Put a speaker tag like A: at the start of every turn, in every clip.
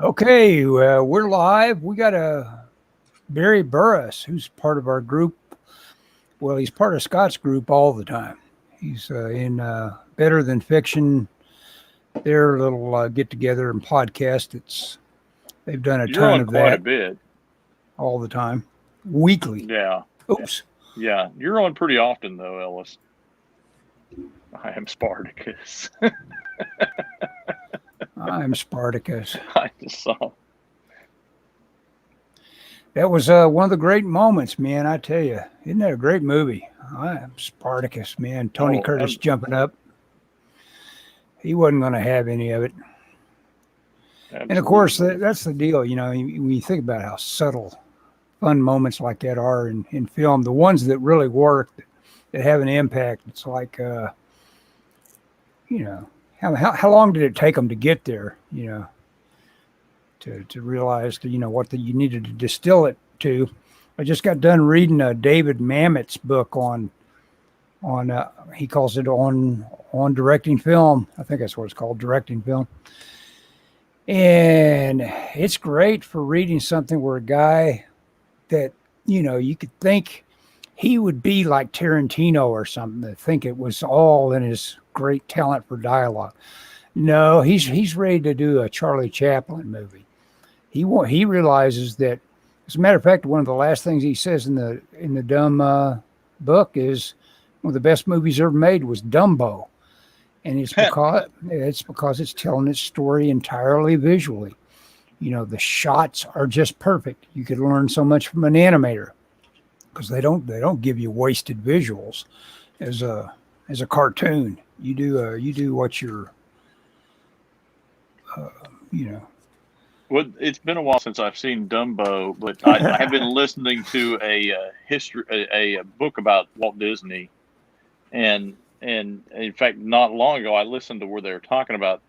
A: Okay, we're live. We got Barry Burris, who's part of our group. Well, he's part of Scott's group all the time. He's in Better Than Fiction, their little get-together and podcast. They've done a
B: You're
A: ton
B: on
A: of
B: quite
A: that
B: a bit.
A: all the time, weekly.
B: Yeah.
A: Oops.
B: Yeah, you're on pretty often, though, Ellis. I am Spartacus.
A: I'm Spartacus.
B: I just saw.
A: That was one of the great moments, man. I tell you, isn't that a great movie? I'm Spartacus, man. Tony Curtis jumping up. He wasn't going to have any of it.
B: Absolutely.
A: And of course, that's the deal. You know, when you think about how subtle, fun moments like that are in film, the ones that really work, that have an impact. It's like, how long did it take them to get there? You know, to realize what you needed to distill it to. I just got done reading David Mamet's book on he calls it on directing film. I think that's what it's called, directing film. And it's great for reading something where a guy that, you could think he would be like Tarantino or something, to think it was all in his great talent for dialogue. No, he's ready to do a Charlie Chaplin movie. He realizes that, as a matter of fact, one of the last things he says in the Dumb book is one of the best movies ever made was Dumbo. And it's because it's telling its story entirely visually. The shots are just perfect. You could learn so much from an animator because they don't give you wasted visuals as a cartoon. You do what you're
B: Well, it's been a while since I've seen Dumbo, but I have been listening to a book about Walt Disney, and in fact, not long ago, I listened to where they were talking about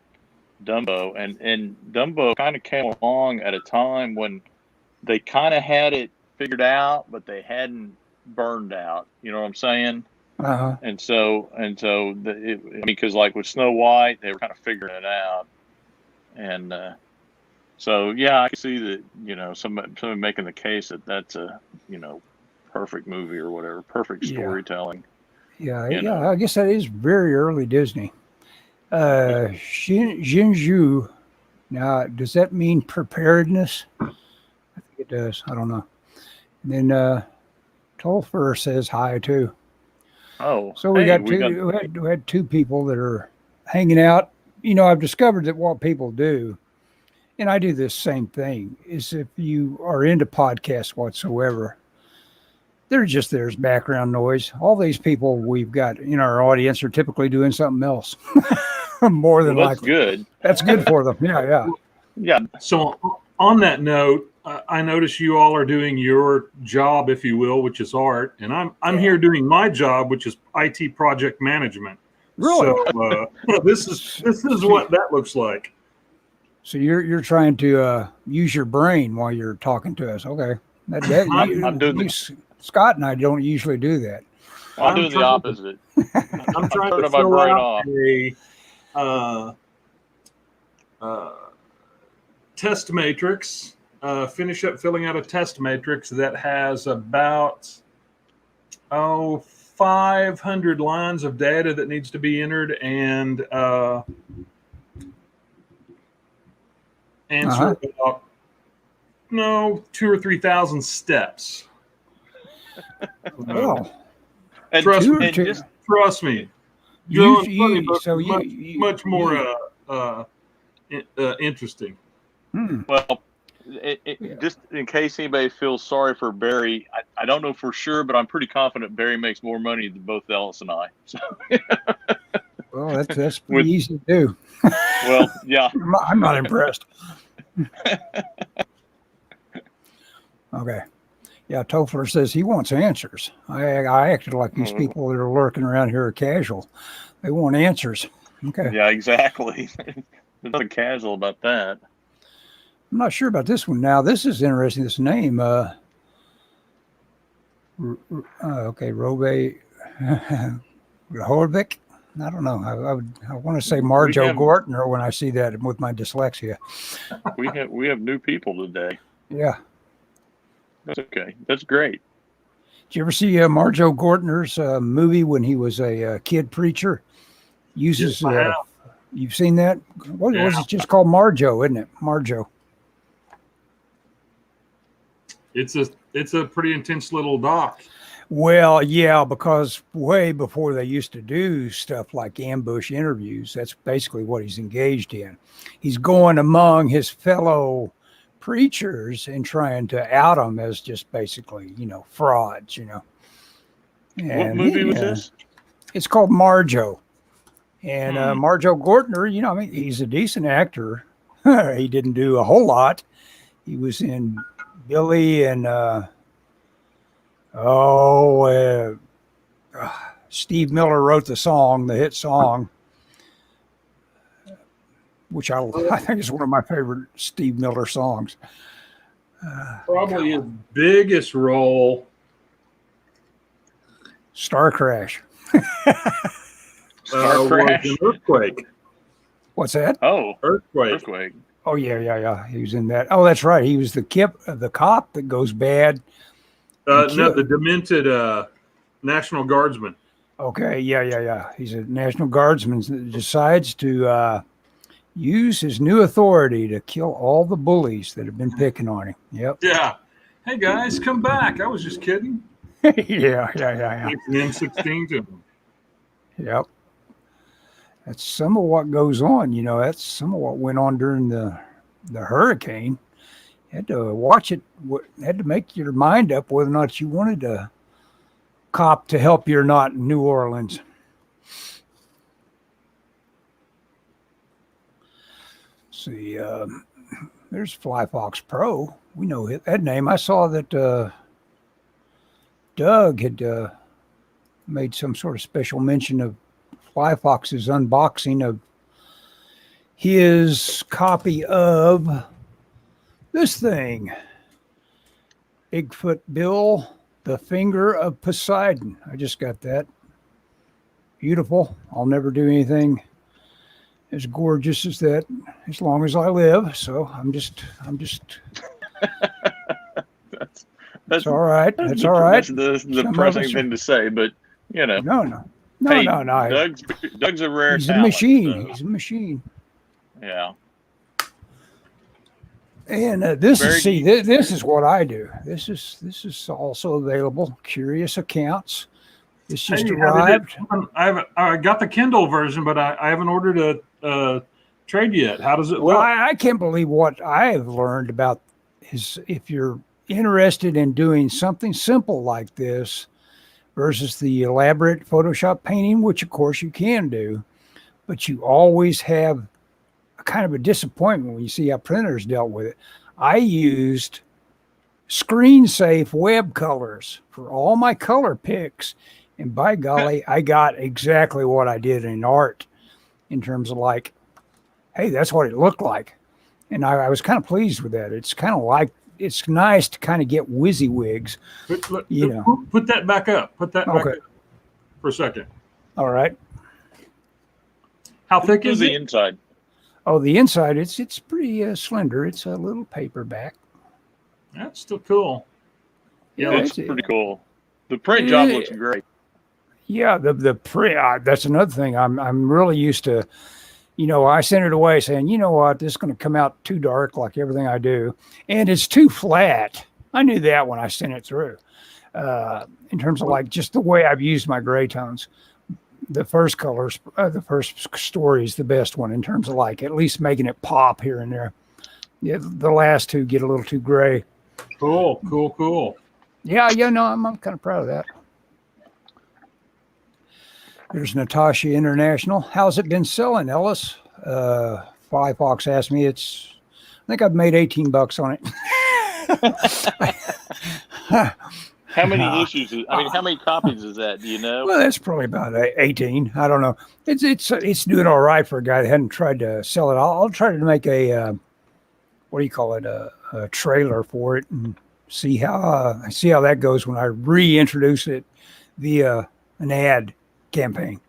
B: Dumbo, and Dumbo kind of came along at a time when they kind of had it figured out, but they hadn't burned out. You know what I'm saying?
A: Uh-huh.
B: And so, because like with Snow White, they were kind of figuring it out, and so yeah, I can see that. Somebody making the case that that's a perfect movie or whatever, perfect storytelling.
A: Yeah, I guess that is very early Disney. Jinju. Now, does that mean preparedness? I think it does. I don't know. And then Tolfer says hi too.
B: Oh,
A: so we had two people that are hanging out. I've discovered that what people do, and I do this same thing, is if you are into podcasts whatsoever, they're just there as background noise. All these people we've got in our audience are typically doing something else. More than
B: that's
A: likely.
B: Good.
A: That's good for them. Yeah.
C: So on that note, I notice you all are doing your job, if you will, which is art, and I'm here doing my job, which is IT project management.
A: Really?
C: So this is what that looks like.
A: So you're trying to use your brain while you're talking to us. Okay.
B: I'm doing
A: Scott and I don't usually do that.
B: I'm doing the opposite.
C: I'm trying to
B: my
C: fill
B: brain
C: out a test matrix. Finish up filling out a test matrix that has about 500 lines of data that needs to be entered and answer about 2,000 or 3,000 steps.
A: Well,
B: and
C: trust me. Much more interesting.
B: Well, just in case anybody feels sorry for Barry, I don't know for sure, but I'm pretty confident Barry makes more money than both Ellis and I. So.
A: Well, that's pretty easy to do.
B: Well, yeah.
A: I'm not impressed. Okay. Yeah, Tofler says he wants answers. I acted like these people that are lurking around here are casual. They want answers. Okay.
B: Yeah, exactly. There's nothing casual about that.
A: I'm not sure about this one. Now, this is interesting. This name, okay, Robe Horvik. I don't know. I want to say Marjo Gortner when I see that with my dyslexia.
B: We have new people today.
A: Yeah.
B: That's okay. That's great.
A: Did you ever see Marjo Gortner's movie when he was a kid preacher? Uses.
C: Yes,
A: you've seen that? What was it? Just called Marjo, isn't it? Marjo.
C: It's a pretty intense little doc.
A: Well, yeah, because way before they used to do stuff like ambush interviews, that's basically what he's engaged in. He's going among his fellow preachers and trying to out them as just basically, frauds, And
B: what movie was this?
A: It's called Marjo. And Marjo Gortner, he's a decent actor. He didn't do a whole lot. He was in Billy and Steve Miller wrote the hit song, which I think is one of my favorite Steve Miller songs.
C: Probably his biggest role.
A: Star Crash.
B: Star Crash.
C: Was an Earthquake.
A: What's that?
B: Oh,
C: Earthquake.
A: Oh yeah. He was in that. Oh, that's right. He was the cop that goes bad.
C: No, the demented National Guardsman.
A: Okay, yeah. He's a National Guardsman that decides to use his new authority to kill all the bullies that have been picking on him. Yep.
C: Yeah. Hey guys, come back. I was just kidding.
A: yeah.
C: It's an M16 to him.
A: Yep. That's some of what goes on. That's some of what went on during the hurricane. You had to watch it. Had to make your mind up whether or not you wanted a cop to help you or not in New Orleans. See, there's Fly Fox Pro. We know that name. I saw that Doug had made some sort of special mention of Fly Fox's unboxing of his copy of this thing, Bigfoot Bill, the Finger of Poseidon. I just got that. Beautiful. I'll never do anything as gorgeous as that as long as I live. So I'm just. That's all right. That's all right.
B: That's the depressing thing to say, but
A: No.
B: Hey,
A: No.
B: Doug's a rare
A: He's
B: talent.
A: a machine.
B: So.
A: He's a machine.
B: Yeah.
A: And this is what I do. This is also available. Curious Accounts. It's just arrived.
C: I got the Kindle version, but I haven't ordered a trade yet. How does it
A: Well,
C: look?
A: I can't believe what I have learned about is if you're interested in doing something simple like this versus the elaborate Photoshop painting, which of course you can do, but you always have a kind of a disappointment when you see how printers dealt with it. I used screen safe web colors for all my color picks. And by golly, I got exactly what I did in art in terms of like, hey, that's what it looked like. And I was kind of pleased with that. It's kind of like, it's nice to kind of get WYSIWYGs.
C: Put that back up. Put that back up for a second.
A: All right.
C: How thick is
B: the
C: it?
B: inside?
A: Oh, the inside, it's pretty slender. It's a little paperback.
C: That's still cool.
B: Yeah, it's pretty cool. The print job looks great.
A: Yeah, the print. That's another thing. I'm really used to. I sent it away saying, you know what, this is going to come out too dark like everything I do, and it's too flat. I knew that when I sent it through. In terms of like just the way I've used my gray tones. The first colors, the first story is the best one in terms of like at least making it pop here and there. Yeah, the last two get a little too gray.
C: Cool.
A: Yeah, no, I'm kind of proud of that. There's Natasha International. How's it been selling, Ellis? Fly Fox asked me. I think I've made $18 on it.
B: How many issues? How many copies is that? Do you know?
A: Well, that's probably about 18. I don't know. It's doing all right for a guy that hadn't tried to sell it. I'll try to make a what do you call it? A trailer for it and see how that goes when I reintroduce it via an ad campaign.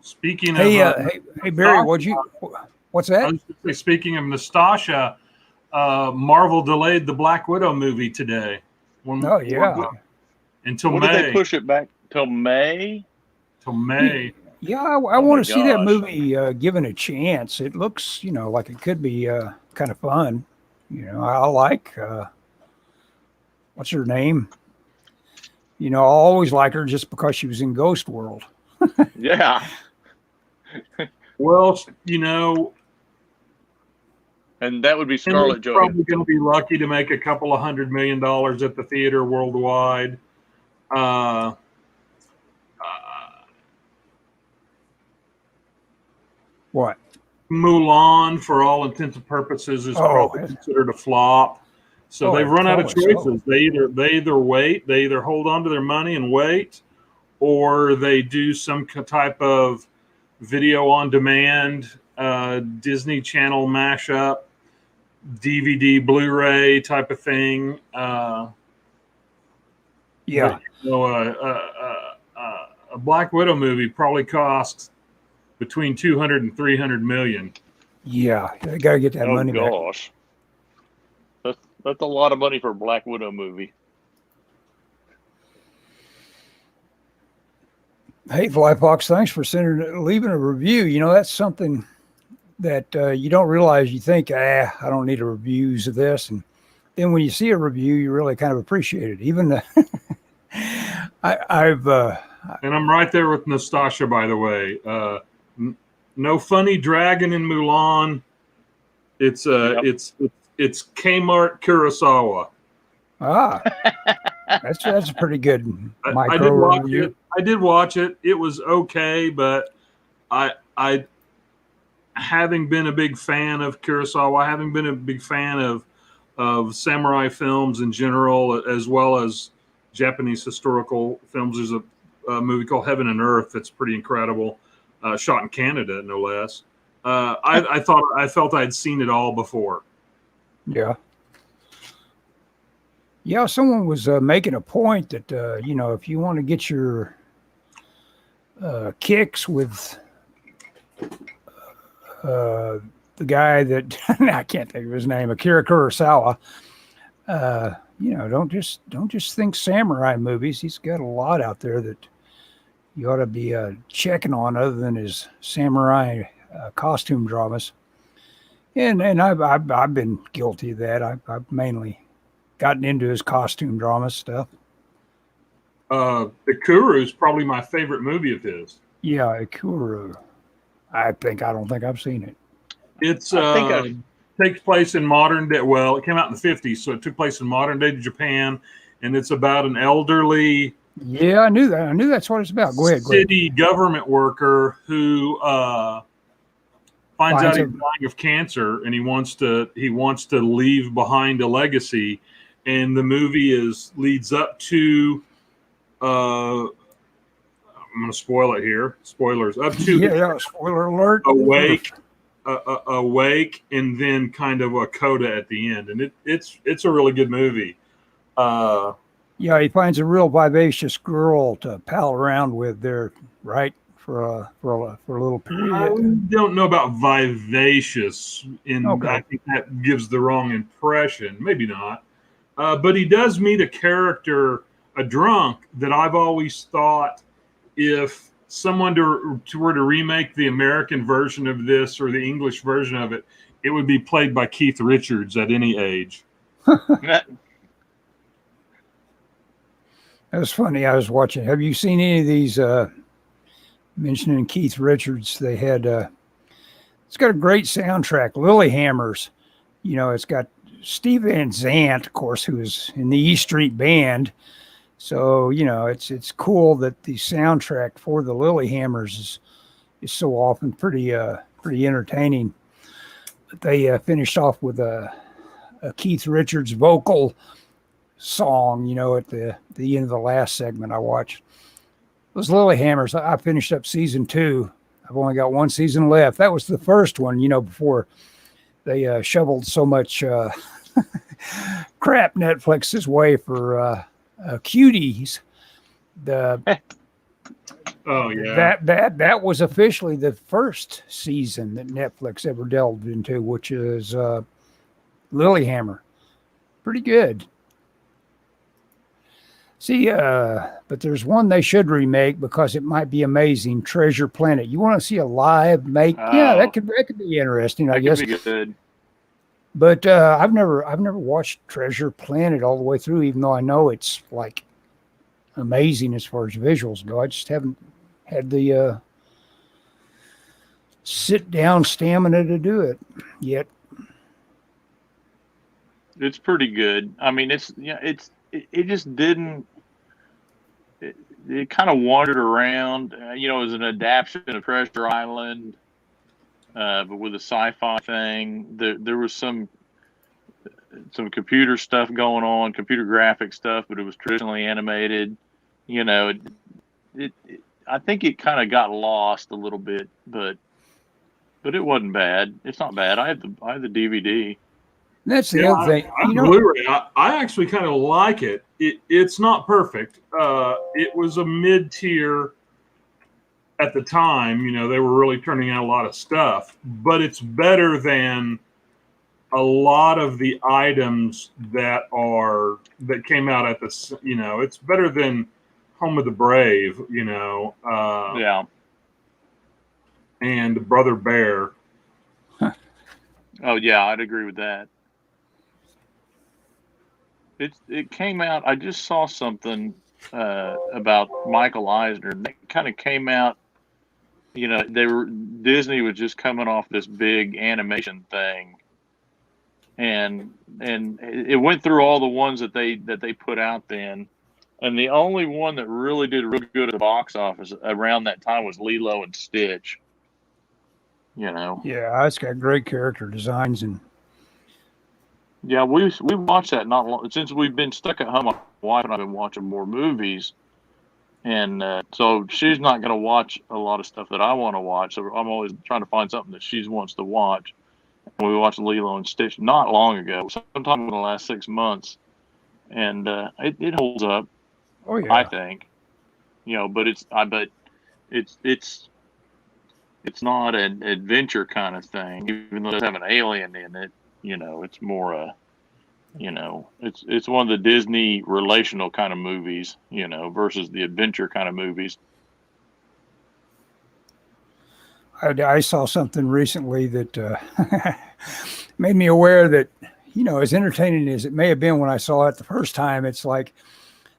C: Speaking
A: Hey,
C: of,
A: hey, Barry, what's
C: I
A: that?
C: was gonna say, speaking of Nastasha, Marvel delayed the Black Widow movie today.
A: Oh, yeah.
C: Until
B: What did they
C: May.
B: push it back till May?
C: Till May.
A: Yeah, I
B: Oh
A: want
B: my
A: to see that
B: gosh.
A: movie given a chance. It looks, like it could be kind of fun. I like, what's her name? I always like her just because she was in Ghost World.
B: Yeah.
C: Well,
B: And that would be
C: and they're
B: Scarlett Johansson.
C: probably going to be lucky to make a couple of $100 million at the theater worldwide.
A: What?
C: Mulan, for all intents and purposes, is probably considered a flop. So they've run out of choices. They either wait, they either hold on to their money and wait, or they do some type of video on demand, Disney Channel mashup, DVD, Blu-ray type of thing.
A: Yeah.
C: But, a Black Widow movie probably costs between 200 and 300 million.
A: Yeah, they got to get that money back.
B: Oh gosh, that's a lot of money for a Black Widow movie.
A: Hey, Flyfox, thanks for leaving a review. That's something that you don't realize. You think, I don't need a reviews of this, and then when you see a review, you really kind of appreciate it. Even I've
C: and I'm right there with Nastasha, by the way. No funny dragon in Mulan. It's it's Kmart Kurosawa.
A: That's a pretty good
C: I did watch it. I did watch it. It was okay, but I having been a big fan of Kurosawa, having been a big fan of samurai films in general, as well as Japanese historical films. There's a movie called Heaven and Earth that's pretty incredible, shot in Canada, no less. I felt I'd seen it all before.
A: Yeah. Yeah, someone was making a point that, if you want to get your kicks with the guy that, I can't think of his name, Akira Kurosawa, don't just think samurai movies. He's got a lot out there that you ought to be checking on other than his samurai costume dramas. And I've been guilty of that. I've mainly gotten into his costume drama stuff.
C: Ikuru is probably my favorite movie of his.
A: Yeah, Ikuru. I don't think I've seen it.
C: It's takes place in modern day. Well, it came out in the 50s, so it took place in modern day Japan, and it's about an elderly.
A: Yeah, I knew that. I knew that's what it's about. Go ahead.
C: City government worker who finds out he's dying of cancer, and he wants to leave behind a legacy. And the movie leads up to. I'm going to spoil it here. Spoilers up to
A: spoiler alert.
C: Awake, and then kind of a coda at the end, and it's a really good movie.
A: Yeah, he finds a real vivacious girl to pal around with there, right? For a little period.
C: I don't know about vivacious. I think that gives the wrong impression. Maybe not. But he does meet a character, a drunk, that I've always thought if someone were to remake the American version of this or the English version of it, it would be played by Keith Richards at any age.
A: That was funny. I was watching. Have you seen any of these mentioning Keith Richards? They had it's got a great soundtrack, Lilyhammers. It's got Steve Van Zandt, of course, who is in the E Street Band. So, it's cool that the soundtrack for the Lilyhammers is so often pretty entertaining. But they finished off with a Keith Richards vocal song, at the end of the last segment I watched. Those Lilyhammers, I finished up season 2. I've only got one season left. That was the first one, before they shoveled so much crap Netflix's way for cuties.
C: Oh yeah.
A: That was officially the first season that Netflix ever delved into, which is Lilyhammer. Pretty good. See, but there's one they should remake because it might be amazing. Treasure Planet. You want to see a live make? Yeah, that could be interesting. I guess.
B: Could be good.
A: But I've never watched Treasure Planet all the way through, even though I know it's like amazing as far as visuals go. I just haven't had the sit down stamina to do it yet.
B: It's pretty good. I mean, it just didn't. It kind of wandered around. It was an adaptation of Treasure Island, but with a sci-fi thing. There was some computer stuff going on, computer graphic stuff, but it was traditionally animated. I think it kind of got lost a little bit, but it wasn't bad. It's not bad. I have the DVD.
A: That's the other thing.
C: Blu-ray. I actually kind of like it. It's not perfect. It was a mid-tier at the time. They were really turning out a lot of stuff, but it's better than a lot of the items that came out at the. It's better than Home of the Brave.
B: Yeah.
C: And Brother Bear.
B: Oh yeah, I'd agree with that. It came out. I just saw something about Michael Eisner. It kind of came out. Disney was just coming off this big animation thing, and it went through all the ones that they put out then, and the only one that really did real good at the box office around that time was Lilo and Stitch.
A: Yeah, it's got great character designs and.
B: Yeah, we watched that not long since we've been stuck at home. My wife and I've been watching more movies, and so she's not going to watch a lot of stuff that I want to watch. So I'm always trying to find something that she wants to watch. We watched Lilo and Stitch not long ago, sometime in the last 6 months, and it holds up.
A: Oh yeah,
B: I think. But it's not an adventure kind of thing, even though it does have an alien in it. It's more it's one of the Disney relational kind of movies, versus the adventure kind of movies.
A: I saw something recently that made me aware that, as entertaining as it may have been when I saw it the first time, it's like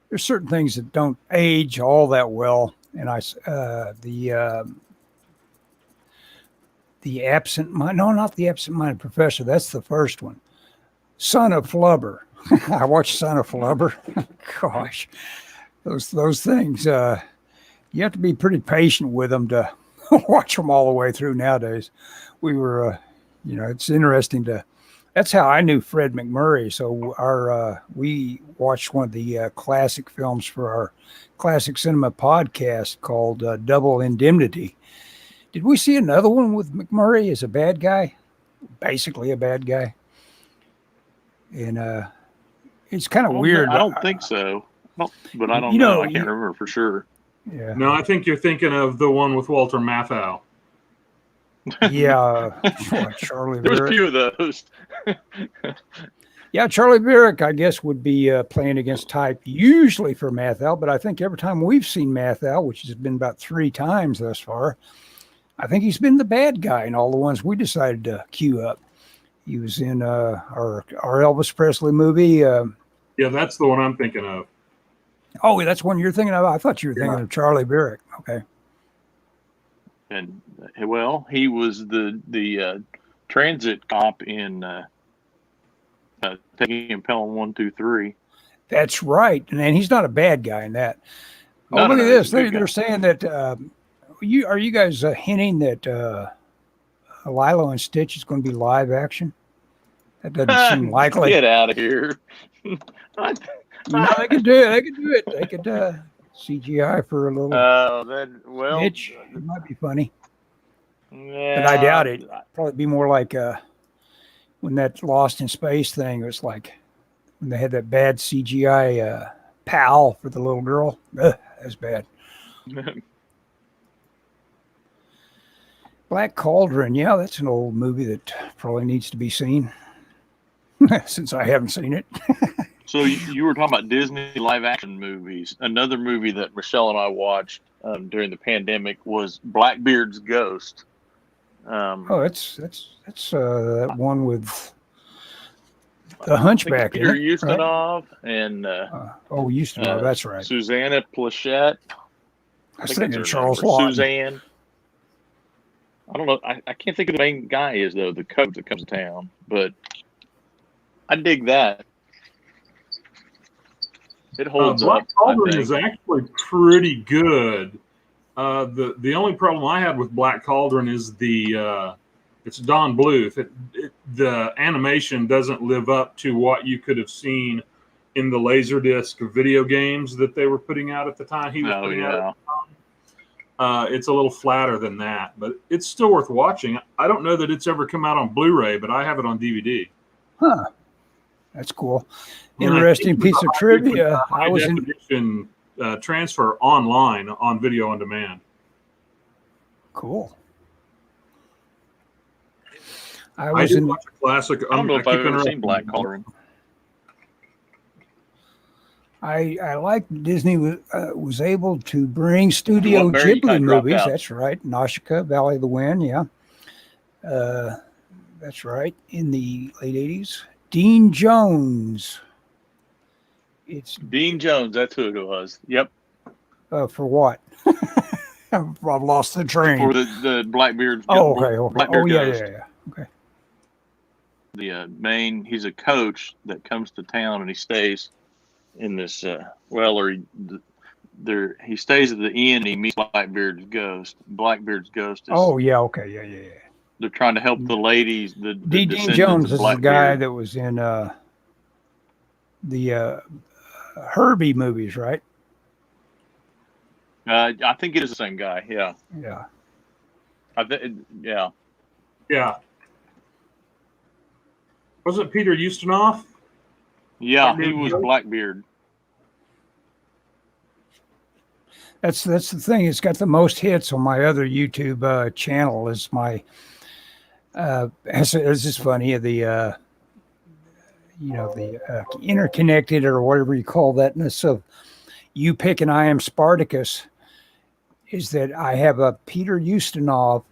A: there's certain things that don't age all that well. And the not the absent-minded professor. That's the first one. Son of Flubber. I watched Son of Flubber. Gosh, those things. You have to be pretty patient with them to watch them all the way through nowadays. We were, it's interesting that's how I knew Fred McMurray. So we watched one of the classic films for our classic cinema podcast called Double Indemnity. Did we see another one with McMurray as a bad guy? Basically a bad guy. And it's kind of weird.
B: I don't think so. But I don't know. I can't remember for sure.
A: Yeah.
C: No, I think you're thinking of the one with Walter Matthau.
A: Yeah. Charlie
B: There's
A: Barrett.
B: a few of those.
A: Yeah, Charlie Barrett, I guess, would be playing against type usually for Matthau, but I think every time we've seen Matthau, which has been about 3 times thus far, I think he's been the bad guy in all the ones we decided to queue up. He was in our Elvis Presley movie.
C: Yeah, that's the one I'm thinking of.
A: Oh, that's one you're thinking of? I thought you were thinking of Charlie Barrett. Okay.
B: And, well, he was the transit cop in Taking and Pelham 1, 2, 3.
A: That's right. And he's not a bad guy in that. Oh,
B: No,
A: look
B: no,
A: at this.
B: he's a good
A: They're saying that are you guys hinting that Lilo and Stitch is going to be live action? That doesn't seem likely.
B: Get out of here.
A: No, they could do it. They could do it. They could CGI for a little Stitch. It might be funny.
B: Yeah,
A: But I doubt it. Probably be more like when that Lost in Space thing was like when they had that bad CGI pal for the little girl. Ugh, that's bad. Black Cauldron. Yeah, that's an old movie that probably needs to be seen since I haven't seen it.
B: So you were talking about Disney live action movies. Another movie that Michelle and I watched during the pandemic was Blackbeard's Ghost.
A: Oh, that's that one with the Hunchback.
B: Peter
A: in it, right?
B: Ustinov and
A: Ustinov. That's right.
B: Susanna Plachette.
A: I was
B: think
A: thinking
B: that's her
A: Charles
B: name, or
A: Lawton.
B: Suzanne. I don't know. I can't think of the main guy is though, the coach that comes to town. But I dig that. It holds
C: Black
B: up.
C: Cauldron is actually pretty good. The only problem I had with Black Cauldron is it's Don Bluth. The animation doesn't live up to what you could have seen in the Laserdisc video games that they were putting out at the time. He was putting out at the time. It's a little flatter than that, but it's still worth watching. I don't know that it's ever come out on Blu-ray, but I have it on DVD.
A: Huh. That's cool. Interesting piece of trivia. I was
C: in transfer online on video on demand.
A: Cool.
C: I did watch a classic.
B: I don't know if I've ever seen Black Cauldron.
A: I like Disney was able to bring Studio Ghibli movies. That's right. Nausicaa, Valley of the Wind. Yeah. That's right. In the late 80s. Dean Jones. It's
B: Dean Jones. That's who it was. Yep.
A: For what? I've lost the train.
B: For the Blackbeard's.
A: Oh, okay.
B: Blackbeard Ghost.
A: Yeah. Okay.
B: The he's a coach that comes to town and he stays in this. He stays at the inn and he meets Blackbeard's ghost. Blackbeard's ghost is.
A: Oh yeah. Okay. Yeah.
B: They're trying to help the ladies.
A: Dean Jones is the guy that was in the Herbie movies, right?
B: I think it is the same guy. Yeah.
A: Yeah.
B: Yeah.
C: Yeah. Was it Peter Ustinov?
B: Yeah, he was Blackbeard.
A: That's the thing. It's got the most hits on my other YouTube channel. Is my it's just funny the interconnected or whatever you call thatness of you pick and I am Spartacus. Is that I have a Peter Ustinov,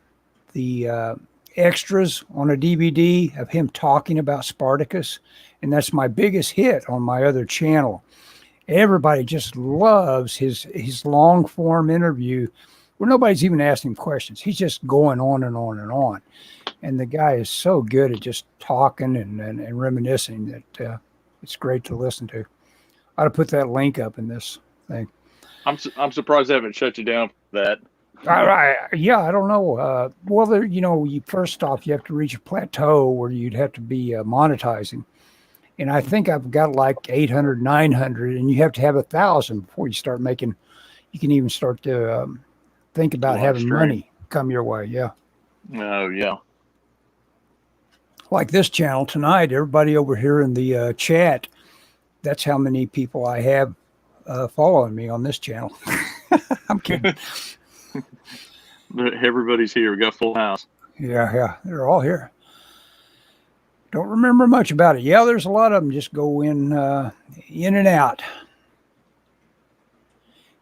A: the extras on a DVD of him talking about Spartacus, and that's my biggest hit on my other channel. Everybody just loves his long form interview where nobody's even asking him questions. He's just going on and on and on. And the guy is so good at just talking and reminiscing that it's great to listen to. I ought to put that link up in this thing.
B: I'm surprised they haven't shut you down for that.
A: I don't know. Well, you first off, you have to reach a plateau where you'd have to be monetizing. And I think I've got like 800, 900, and you have to have 1,000 before you start making, you can even start to think about having money come your way. Yeah.
B: Oh, yeah.
A: Like this channel tonight, everybody over here in the chat, that's how many people I have following me on this channel. I'm kidding.
B: Everybody's here. We got a full house.
A: Yeah. They're all here. Don't remember much about it. Yeah, there's a lot of them just go in and out.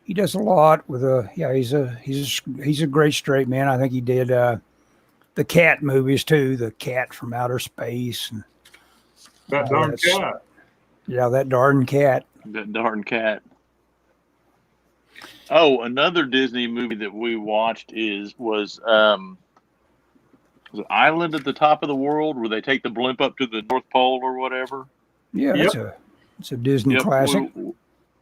A: He does a lot with he's a great straight man. I think he did the cat movies too, the cat from outer space and
C: that darn cat.
A: Yeah, that darn cat.
B: That darn cat. Oh, another Disney movie that we watched was it Island at the Top of the World, where they take the blimp up to the North Pole or whatever.
A: Yeah, it's a Disney classic.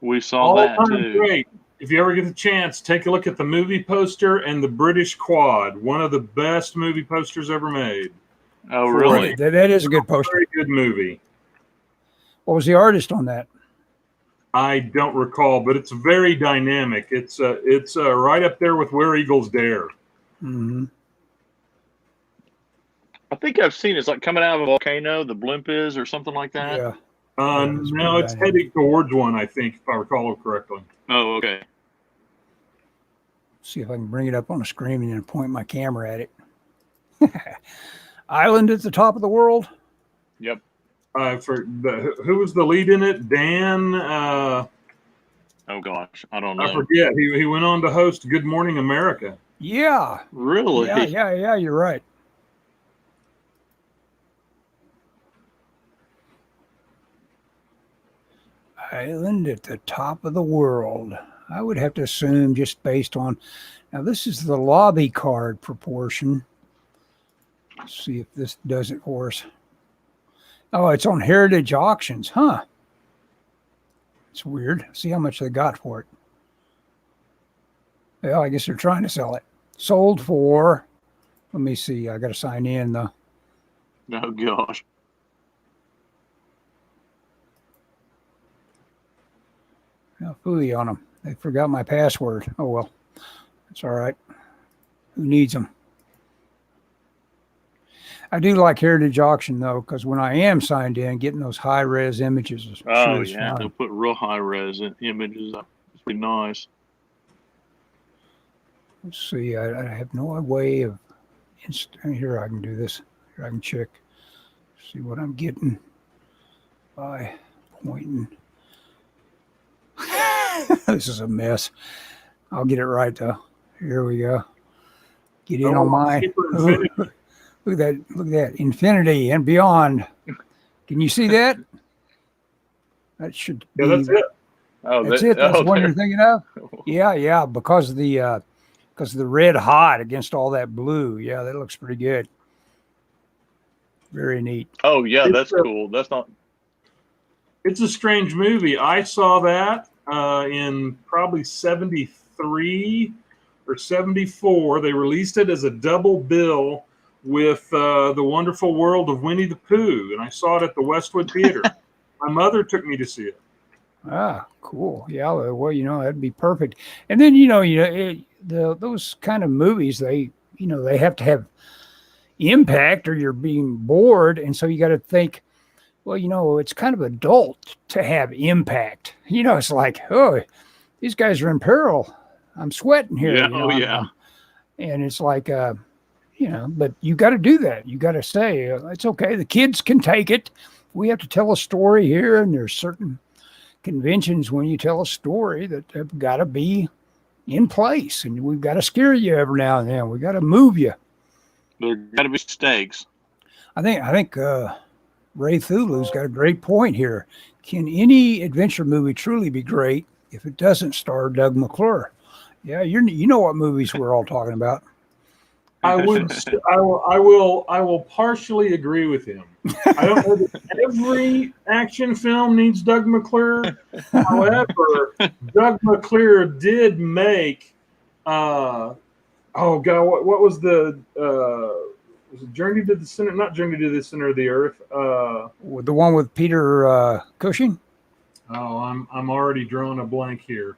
B: We saw that too.
C: Great. If you ever get the chance, take a look at the movie poster and the British Quad. One of the best movie posters ever made.
B: Oh, really?
A: That is a good poster.
C: Very good movie.
A: What was the artist on that?
C: I don't recall, but it's very dynamic. It's right up there with Where Eagles Dare.
A: Mm-hmm.
B: I think I've seen it's like coming out of a volcano, the blimp is, or something like that.
A: Yeah.
C: No, it's heading towards one, I think, if I recall correctly.
B: Oh, okay.
A: See if I can bring it up on the screen and then point my camera at it. Island at the Top of the World.
B: Yep.
C: Who was the lead in it? Dan.
B: Oh gosh, I don't know.
C: I forget. He went on to host Good Morning America.
A: Yeah.
B: Really?
A: Yeah. You're right. Island at the Top of the World. I would have to assume just based on. Now, this is the lobby card proportion. Let's see if this does it for us. Oh, it's on Heritage Auctions, huh? It's weird. See how much they got for it. Well, I guess they're trying to sell it. Sold for, let me see. I got to sign in though.
B: Oh gosh.
A: Now, fooey on them. They forgot my password. Oh, well. That's all right. Who needs them? I do like Heritage Auction, though, because when I am signed in, getting those high-res images is
B: Oh,
A: sure
B: yeah.
A: fun.
B: They'll put real high-res images up. It's pretty nice.
A: Let's see. I have no way of... Here, I can do this. Here, I can check. See what I'm getting by pointing. This is a mess. I'll get it right, though. Here we go. Get in on my... Look at that. Infinity and beyond. Can you see that? That should be...
C: Yeah, that's it.
B: Oh,
A: that's it. That's the one you're thinking of? Yeah. Because of the red hot against all that blue. Yeah, that looks pretty good. Very neat.
B: Oh, yeah, that's cool. That's not...
C: It's a strange movie. I saw that in probably 73 or 74. They released it as a double bill with The Wonderful World of Winnie the Pooh, and I saw it at the Westwood Theater. My mother took me to see it.
A: Ah, cool. Yeah, well, that'd be perfect. And then, those kind of movies, they have to have impact or you're being bored. And so you got to think, well, it's kind of adult to have impact. It's like, oh, these guys are in peril. I'm sweating here.
B: Yeah.
A: And it's like, but you got to do that. You got to say, it's okay. The kids can take it. We have to tell a story here. And there's certain conventions when you tell a story that have got to be in place. And we've got to scare you every now and then. We got to move you.
B: There got to be stakes.
A: I think Ray Thulu's got a great point here. Can any adventure movie truly be great if it doesn't star Doug McClure? Yeah, you know what movies we're all talking about.
C: I will partially agree with him. I don't know that every action film needs Doug McClure. However, Doug McClure did make what was the was it Journey to the Center? Not Journey to the Center of the Earth.
A: The one with Peter Cushing.
C: Oh, I'm already drawing a blank here.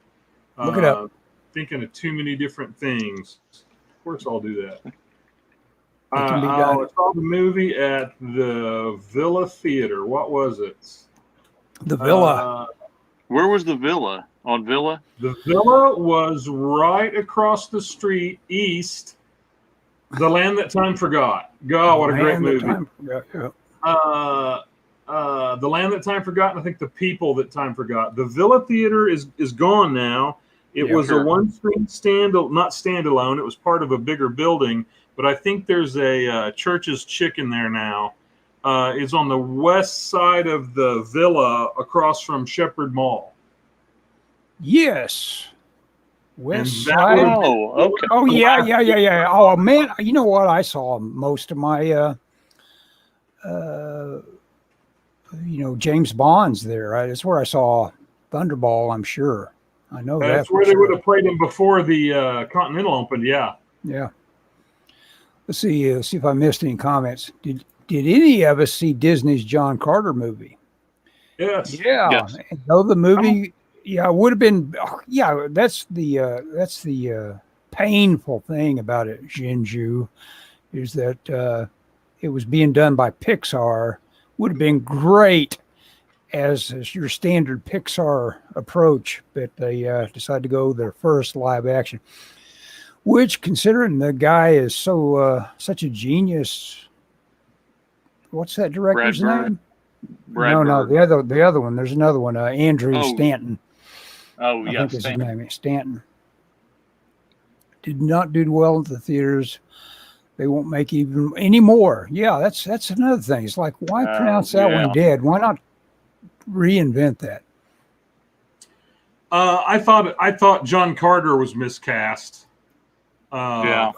A: Look it up.
C: Thinking of too many different things. Of course, I'll do that.
A: It can be done.
C: I saw the movie at the Villa Theater. What was it?
A: The Villa.
B: Where was the Villa? On Villa?
C: The Villa was right across the street east. The Land That Time Forgot. God, what a great movie. The Land That Time Forgot, and I think The People That Time Forgot. The Villa Theater is gone now. It was a one-screen not standalone. It was part of a bigger building, but I think there's a Church's Chicken there now. It's on the west side of the Villa across from Shepherd Mall.
A: Yes. West side.
B: Oh, okay.
A: Oh, yeah. Oh, man, you know what? I saw most of my, James Bond's there. Right? That's where I saw Thunderball, I'm sure. I know
C: that's where they would have played him before the Continental opened. Yeah.
A: Let's see if I missed any comments. Did any of us see Disney's John Carter movie?
C: Yes.
A: Yeah.
B: Yes.
A: Though the movie, it would have been. Yeah, that's the painful thing about it. Jinju is that it was being done by Pixar. Would have been great as your standard Pixar approach, but they decided to go their first live action. Which, considering the guy is so such a genius, what's that director's name? No, the other one. There's another one. Andrew Stanton.
B: Oh,
A: I
B: yeah,
A: think is his name. Stanton. Did not do well at the theaters. They won't make even any more. Yeah, that's another thing. It's like, why pronounce that one dead? Why not reinvent that?
C: I thought John Carter was miscast. But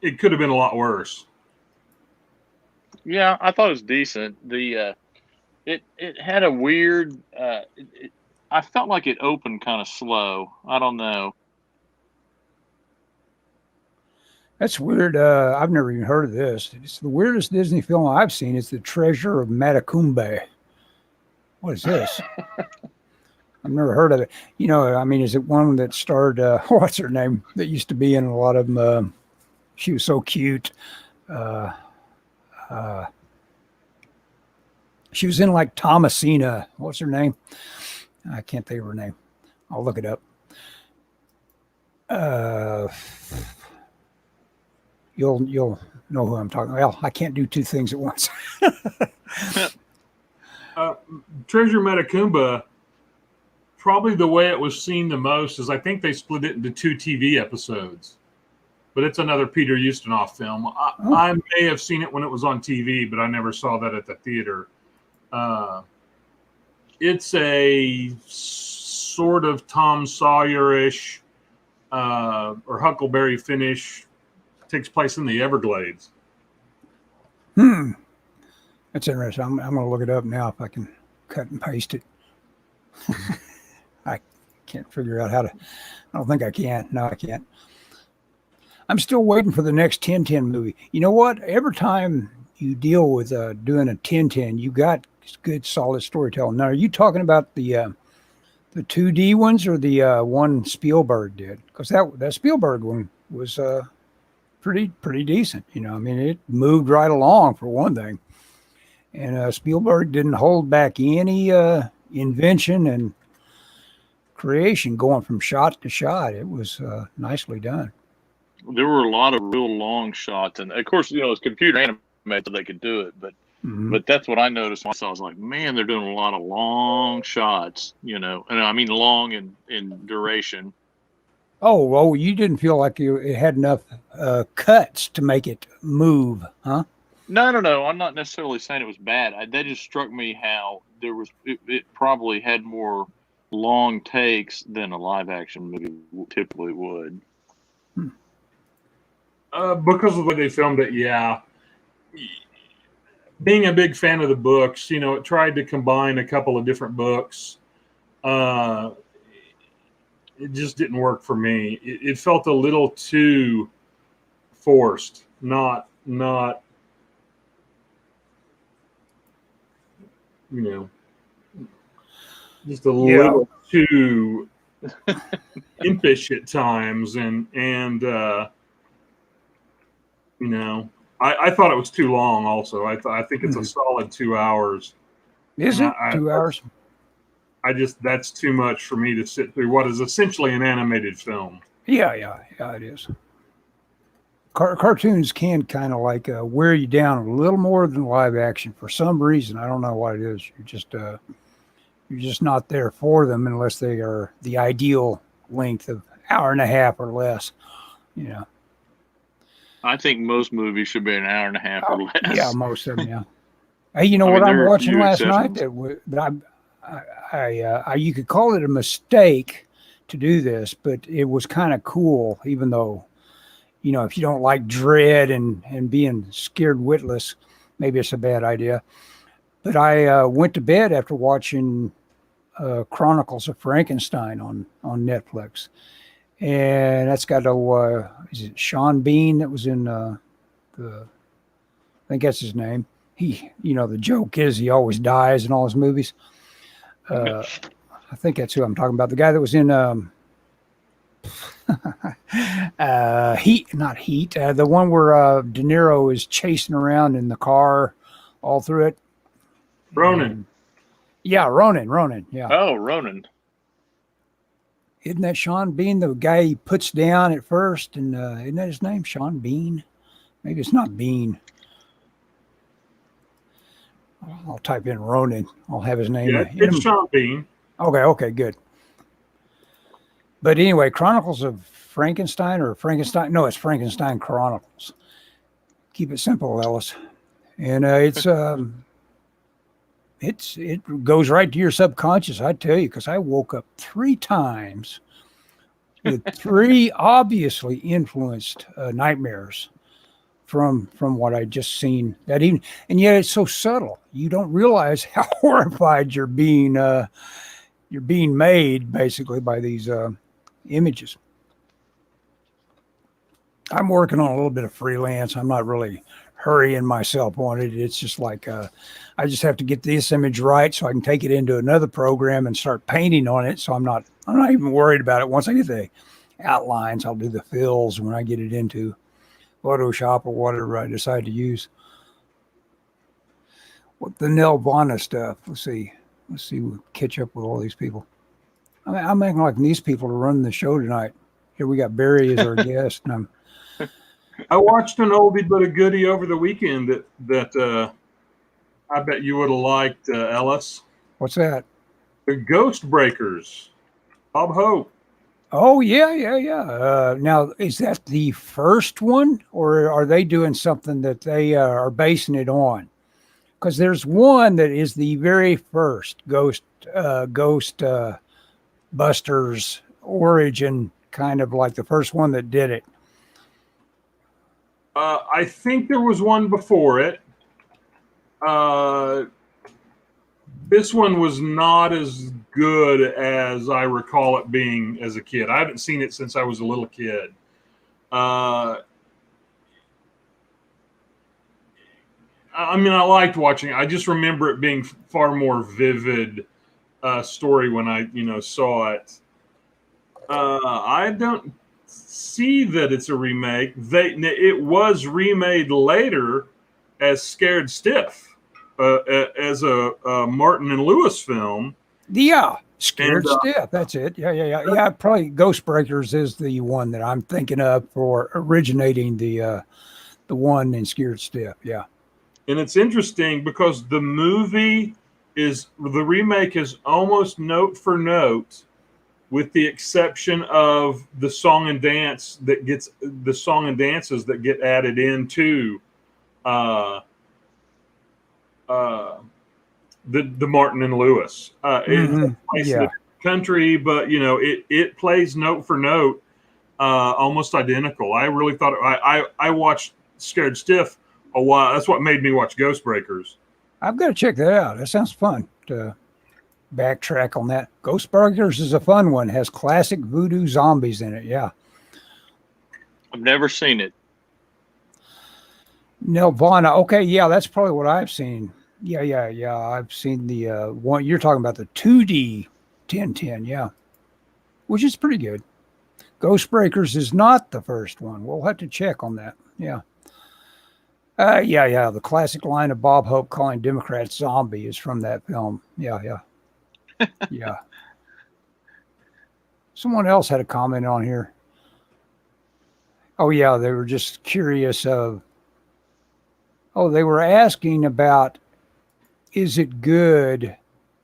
C: it could have been a lot worse.
B: Yeah, I thought it was decent. It had a weird. I felt like it opened kind of slow. I don't know.
A: That's weird. I've never even heard of this. It's the weirdest Disney film I've seen. It's The Treasure of Matacumbe. What is this? I've never heard of it. You know, I mean, is it one that starred, what's her name, that used to be in a lot of them? She was so cute. She was in like Thomasina. What's her name? I can't think of her name. I'll look it up. You'll know who I'm talking about. Well, I can't do two things at once.
C: Treasure Matacumba, probably the way it was seen the most is I think they split it into 2 TV episodes. But it's another Peter Ustinov film. I may have seen it when it was on TV, but I never saw that at the theater. It's a sort of Tom Sawyer-ish or Huckleberry Finn-ish. Takes place in the Everglades.
A: That's interesting. I'm going to look it up now if I can cut and paste it. I can't figure out how to. I don't think I can. No, I can't. I'm still waiting for the next 10-10 movie. You know what? Every time you deal with doing a 10-10, you got good, solid storytelling. Now, are you talking about the 2D ones or the one Spielberg did? Because that Spielberg one was pretty decent. You know, I mean, it moved right along for one thing. And Spielberg didn't hold back any invention and creation going from shot to shot. It was nicely done.
B: There were a lot of real long shots, and of course, you know, it's computer animated, so they could do it. But that's what I noticed. I was like, man, they're doing a lot of long shots, you know, and I mean long in duration.
A: Oh, well, you didn't feel like it had enough cuts to make it move, huh?
B: No. I'm not necessarily saying it was bad. That just struck me how there was. It probably had more long takes than a live action movie typically would.
C: Because of the way they filmed it, yeah. Being a big fan of the books, you know, it tried to combine a couple of different books. It just didn't work for me. It felt a little too forced, not you know, just a little too impish at times, and you know, I thought it was too long. Also, I think it's a solid 2 hours.
A: Is it 2 hours?
C: That's too much for me to sit through what is essentially an animated film.
A: Yeah, it is. Cartoons can kind of like wear you down a little more than live action for some reason. I don't know what it is. You're just not there for them unless they are the ideal length of hour and a half or less. You know.
B: I think most movies should be an hour and a half or less. Yeah,
A: most of them. Yeah. Hey, you know what I'm watching last night? You could call it a mistake to do this, but it was kind of cool, even though, you know, if you don't like dread and being scared witless, maybe it's a bad idea. But I went to bed after watching Chronicles of Frankenstein on Netflix. And that's got is it Sean Bean that was in I think that's his name. He, you know, the joke is he always dies in all his movies. I think that's who I'm talking about. The guy that was in Heat, not Heat. The one where De Niro is chasing around in the car all through it.
C: Ronan.
A: Yeah, Ronan. Yeah.
B: Oh, Ronan.
A: Isn't that Sean Bean, the guy he puts down at first? And isn't that his name, Sean Bean? Maybe it's not Bean. I'll type in Ronan. I'll have his name.
C: Yeah, it's Sean Bean.
A: Okay, good. But anyway, Chronicles of Frankenstein or Frankenstein? No, it's Frankenstein Chronicles. Keep it simple, Ellis. And it goes right to your subconscious, I tell you, because I woke up 3 times with 3 obviously influenced nightmares from what I just seen that evening, and yet it's so subtle. You don't realize how horrified you're being made basically by these images. I'm working on a little bit of freelance. I'm not really hurrying myself on it. It's just like I just have to get this image right so I can take it into another program and start painting on it. So I'm not even worried about it. Once I get the outlines, I'll do the fills when I get it into Photoshop or whatever I decide to use. What the Nelvana stuff? Let's see. We'll catch up with all these people. I'm acting like these people are running the show tonight. Here we got Barry as our guest, and
C: I watched an oldie but a goodie over the weekend that I bet you would have liked, Ellis.
A: What's that?
C: The Ghost Breakers. Bob Hope.
A: Oh, yeah. Now, is that the first one, or are they doing something that they are basing it on? Because there's one that is the very first Ghost Busters origin, kind of like the first one that did it.
C: I think there was one before it. This one was not as good as I recall it being as a kid. I haven't seen it since I was a little kid. I mean, I liked watching it. I just remember it being far more vivid story when I, saw it. I don't see that it's a remake. It was remade later as Scared Stiff, as a Martin and Lewis film.
A: Yeah, Scared Stiff. That's it. Yeah. Probably Ghost Breakers is the one that I'm thinking of for originating the one in Scared Stiff. Yeah.
C: And it's interesting because the remake is almost note for note, with the exception of the song and dances that get added into the Martin and Lewis. It's placed in a country, but it plays note for note, almost identical. I really thought I watched Scared Stiff a while. That's what made me watch Ghost Breakers.
A: I've got to check that out. That sounds fun to backtrack on that. Ghost Breakers is a fun one. Has classic voodoo zombies in it. Yeah.
B: I've never seen it.
A: Nelvana. Okay, yeah, that's probably what I've seen. Yeah. I've seen the one you're talking about, the 2D 1010. Yeah, which is pretty good. Ghost Breakers is not the first one. We'll have to check on that. Yeah. The classic line of Bob Hope calling Democrats zombie is from that film. Yeah. Yeah. Someone else had a comment on here. Oh, yeah, they were just curious of. Oh, they were asking about, is it good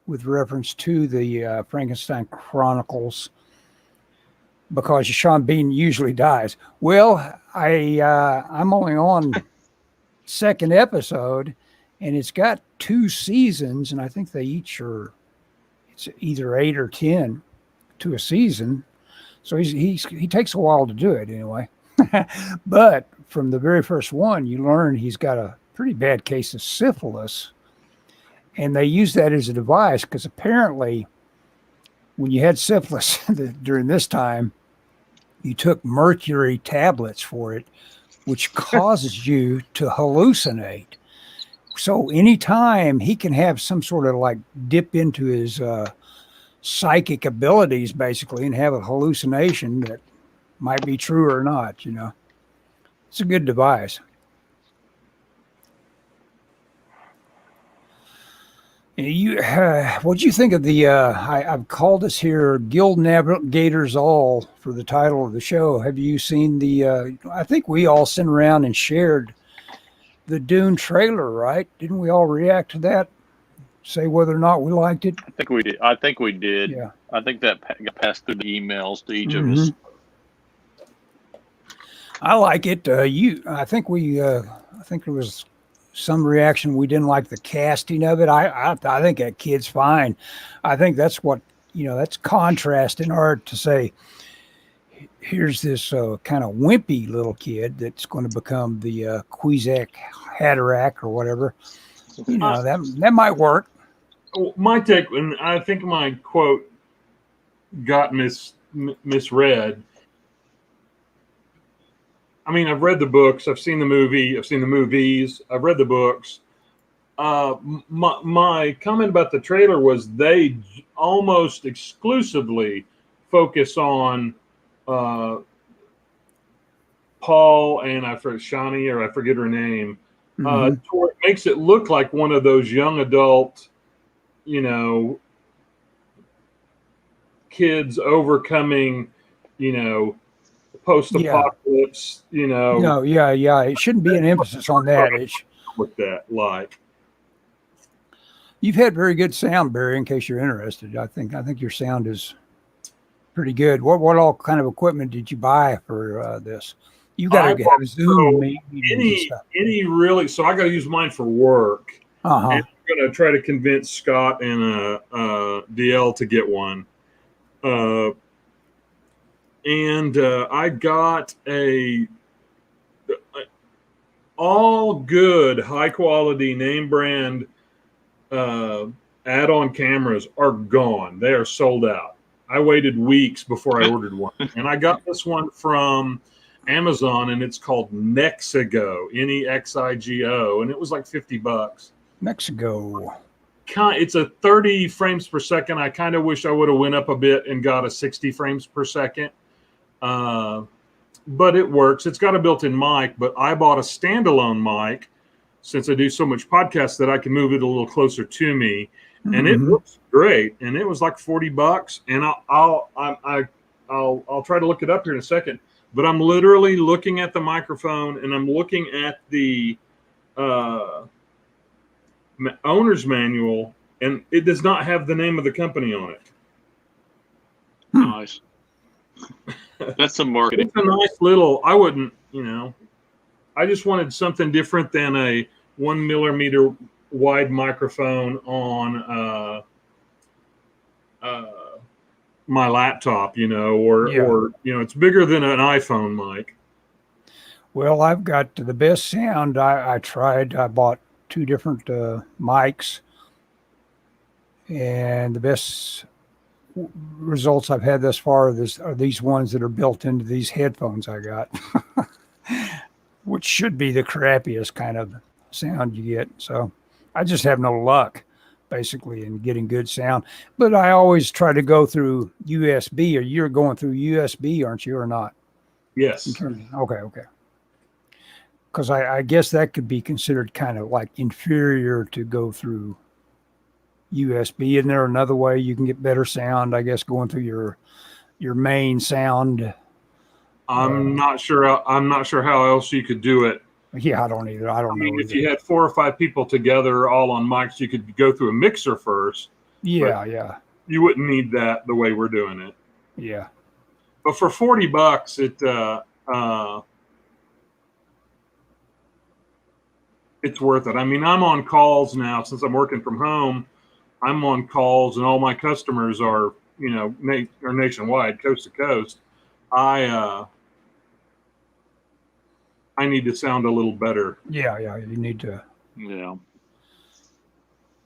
A: with reference to the Frankenstein Chronicles? Because Sean Bean usually dies. Well, I'm only on second episode, and it's got 2 seasons, and I think they each it's either 8 or 10 to a season. So he takes a while to do it anyway. But from the very first one, you learn he's got a pretty bad case of syphilis, and they use that as a device because apparently when you had syphilis during this time, you took mercury tablets for it, which causes you to hallucinate. So anytime he can have some sort of like dip into his psychic abilities, basically, and have a hallucination that might be true or not, It's a good device. What'd you think of the? I've called this here "Guild Navigators All" for the title of the show. Have you seen the? I think we all sent around and shared the Dune trailer, right? Didn't we all react to that? Say whether or not we liked it.
B: I think we did. I think we did.
A: Yeah.
B: I think that got passed through the emails to each of
A: Mm-hmm.
B: us.
A: I like it. I think there was some reaction. We didn't like the casting of it. I think that kid's fine. I think that's what, that's contrast in art to say, here's this kind of wimpy little kid that's going to become the Kwisatz Haderach or whatever. That might work.
C: My take, and I think my quote got misread. I mean, I've read the books, I've seen the movie, I've seen the movies, I've read the books. My comment about the trailer was they almost exclusively focus on Paul and I forget Shani, or I forget her name. It makes it look like one of those young adult, kids overcoming, post-apocalypse,
A: No, yeah. It shouldn't be an emphasis on that.
C: With that, like.
A: You've had very good sound, Barry, in case you're interested. I think your sound is pretty good. What all kind of equipment did you buy for this? You got to have a Zoom meeting.
C: Any really, so I got to use mine for work.
A: Uh-huh.
C: And I'm going to try to convince Scott and DL to get one. I got all good, high quality name brand add-on cameras are gone. They are sold out. I waited weeks before I ordered one, and I got this one from Amazon, and it's called Nexigo, Nexigo, and it was like $50.
A: Mexico.
C: It's a 30 frames per second. I kind of wish I would have went up a bit and got a 60 frames per second. But it works. It's got a built-in mic, but I bought a standalone mic since I do so much podcast that I can move it a little closer to me, and it looks great. And it was like $40, and I'll try to look it up here in a second. But I'm literally looking at the microphone, and I'm looking at the owner's manual, and it does not have the name of the company on it.
B: Nice. That's some marketing.
C: It's a nice little, I wouldn't, I just wanted something different than a 1 millimeter wide microphone on my laptop, or it's bigger than an iPhone mic.
A: Well, I've got the best sound. I bought 2 different mics, and the best results I've had thus far are these ones that are built into these headphones I got, which should be the crappiest kind of sound you get. So I just have no luck, basically, in getting good sound. But I always try to go through USB, or you're going through USB, aren't you, or not?
C: Yes.
A: Okay. Because I guess that could be considered kind of like inferior to go through USB. Isn't there another way you can get better sound, I guess, going through your main sound?
C: I'm not sure how else you could do it.
A: Yeah, I don't either. I mean,
C: if you had 4 or 5 people together all on mics, you could go through a mixer first.
A: Yeah.
C: You wouldn't need that the way we're doing it.
A: Yeah.
C: But for $40, it's worth it. I mean, I'm on calls now since I'm working from home. I'm on calls, and all my customers are, are nationwide, coast to coast. I need to sound a little better.
A: Yeah. You need to.
B: Yeah.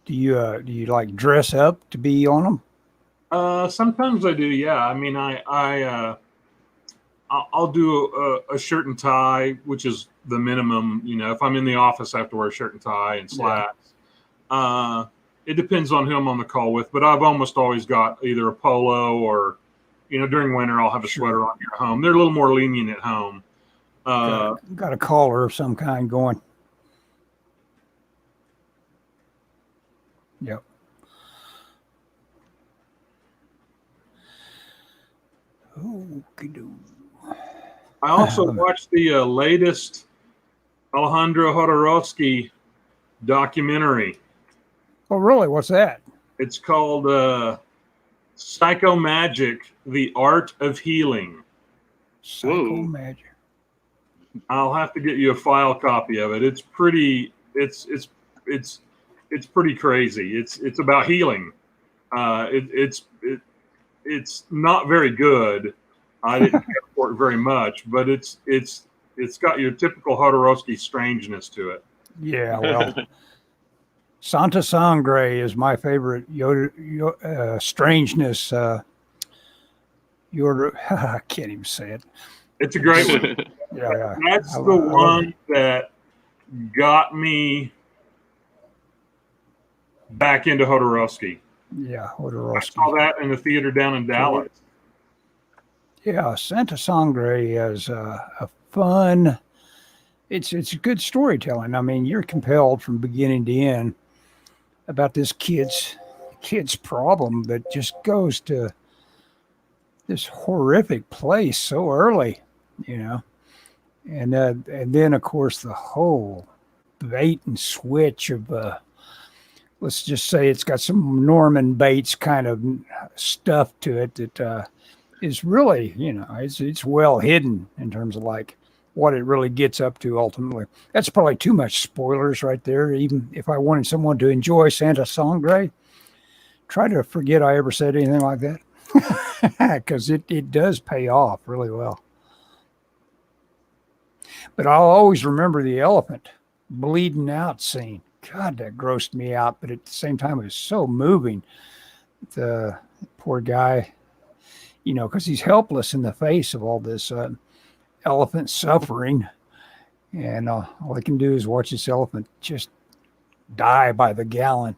A: Do you like dress up to be on them?
C: Sometimes I do. Yeah. I mean, I'll do a shirt and tie, which is the minimum. If I'm in the office, I have to wear a shirt and tie and slacks. Yeah. It depends on who I'm on the call with, but I've almost always got either a polo or, during winter, I'll have a sweater on here at home. They're a little more lenient at home.
A: Got a collar of some kind going. Yep. Okey-doo.
C: I also watched the latest Alejandro Jodorowsky documentary.
A: Oh, really? What's that?
C: It's called Psychomagic: The Art of Healing.
A: Psychomagic.
C: I'll have to get you a file copy of it. It's pretty. It's pretty crazy. It's about healing. It's not very good. I didn't care for it very much, but it's got your typical Jodorowsky strangeness to it.
A: Yeah, well, Santa Sangre is my favorite strangeness. I can't even say it.
C: It's a great one.
A: Yeah.
C: That's the one that got me back into Jodorowsky.
A: Yeah, Jodorowsky.
C: I saw that in the theater down in Dallas.
A: Yeah, Santa Sangre is a fun. It's good storytelling. I mean, you're compelled from beginning to end about this kid's problem that just goes to this horrific place so early, and then of course the whole bait and switch of let's just say it's got some Norman Bates kind of stuff to it that is really, it's well hidden in terms of like what it really gets up to ultimately. That's probably too much spoilers right there. Even if I wanted someone to enjoy Santa Sangre, try to forget I ever said anything like that, because it does pay off really well. But I'll always remember the elephant bleeding out scene. God, that grossed me out, but at the same time, it was so moving. The poor guy, because he's helpless in the face of all this elephant suffering, and all I can do is watch this elephant just die by the gallon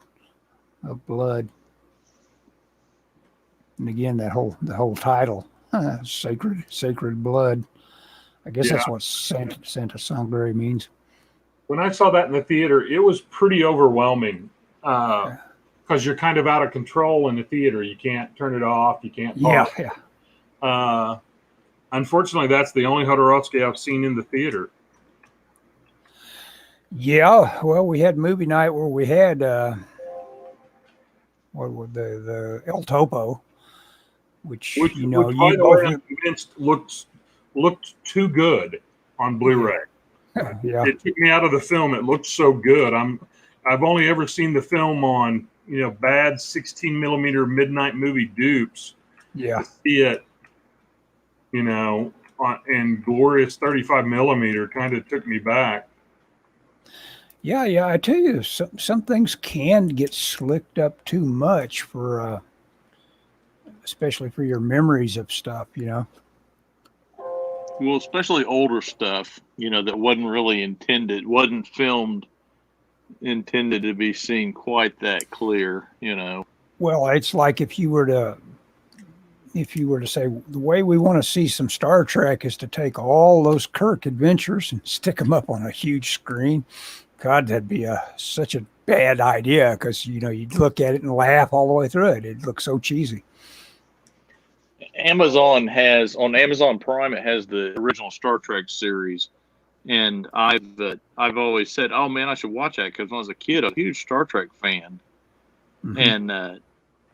A: of blood. And again, the whole title, sacred blood. I guess that's what Santa Sangre means.
C: When I saw that in the theater, it was pretty overwhelming because you're kind of out of control in the theater. You can't turn it off. You can't talk.
A: Yeah.
C: Unfortunately, that's the only Jodorowsky I've seen in the theater.
A: Yeah, well, we had movie night where we had the El Topo, which
C: by the way, I'm convinced looked too good on Blu-ray.
A: Yeah.
C: It took me out of the film. It looked so good. I've only ever seen the film on bad 16 millimeter midnight movie dupes.
A: Yeah.
C: To see it, in glorious 35 millimeter kind of took me back.
A: Yeah. I tell you, some things can get slicked up too much for, especially for your memories of stuff.
B: Well, especially older stuff, that wasn't filmed intended to be seen quite that clear,
A: Well, it's like if you were to say the way we want to see some Star Trek is to take all those Kirk adventures and stick them up on a huge screen. God, that'd be such a bad idea because, you'd look at it and laugh all the way through it. It looks so cheesy.
B: on Amazon Prime, it has the original Star Trek series, and I've always said, oh man, I should watch that because when I was a kid, a huge Star Trek fan, and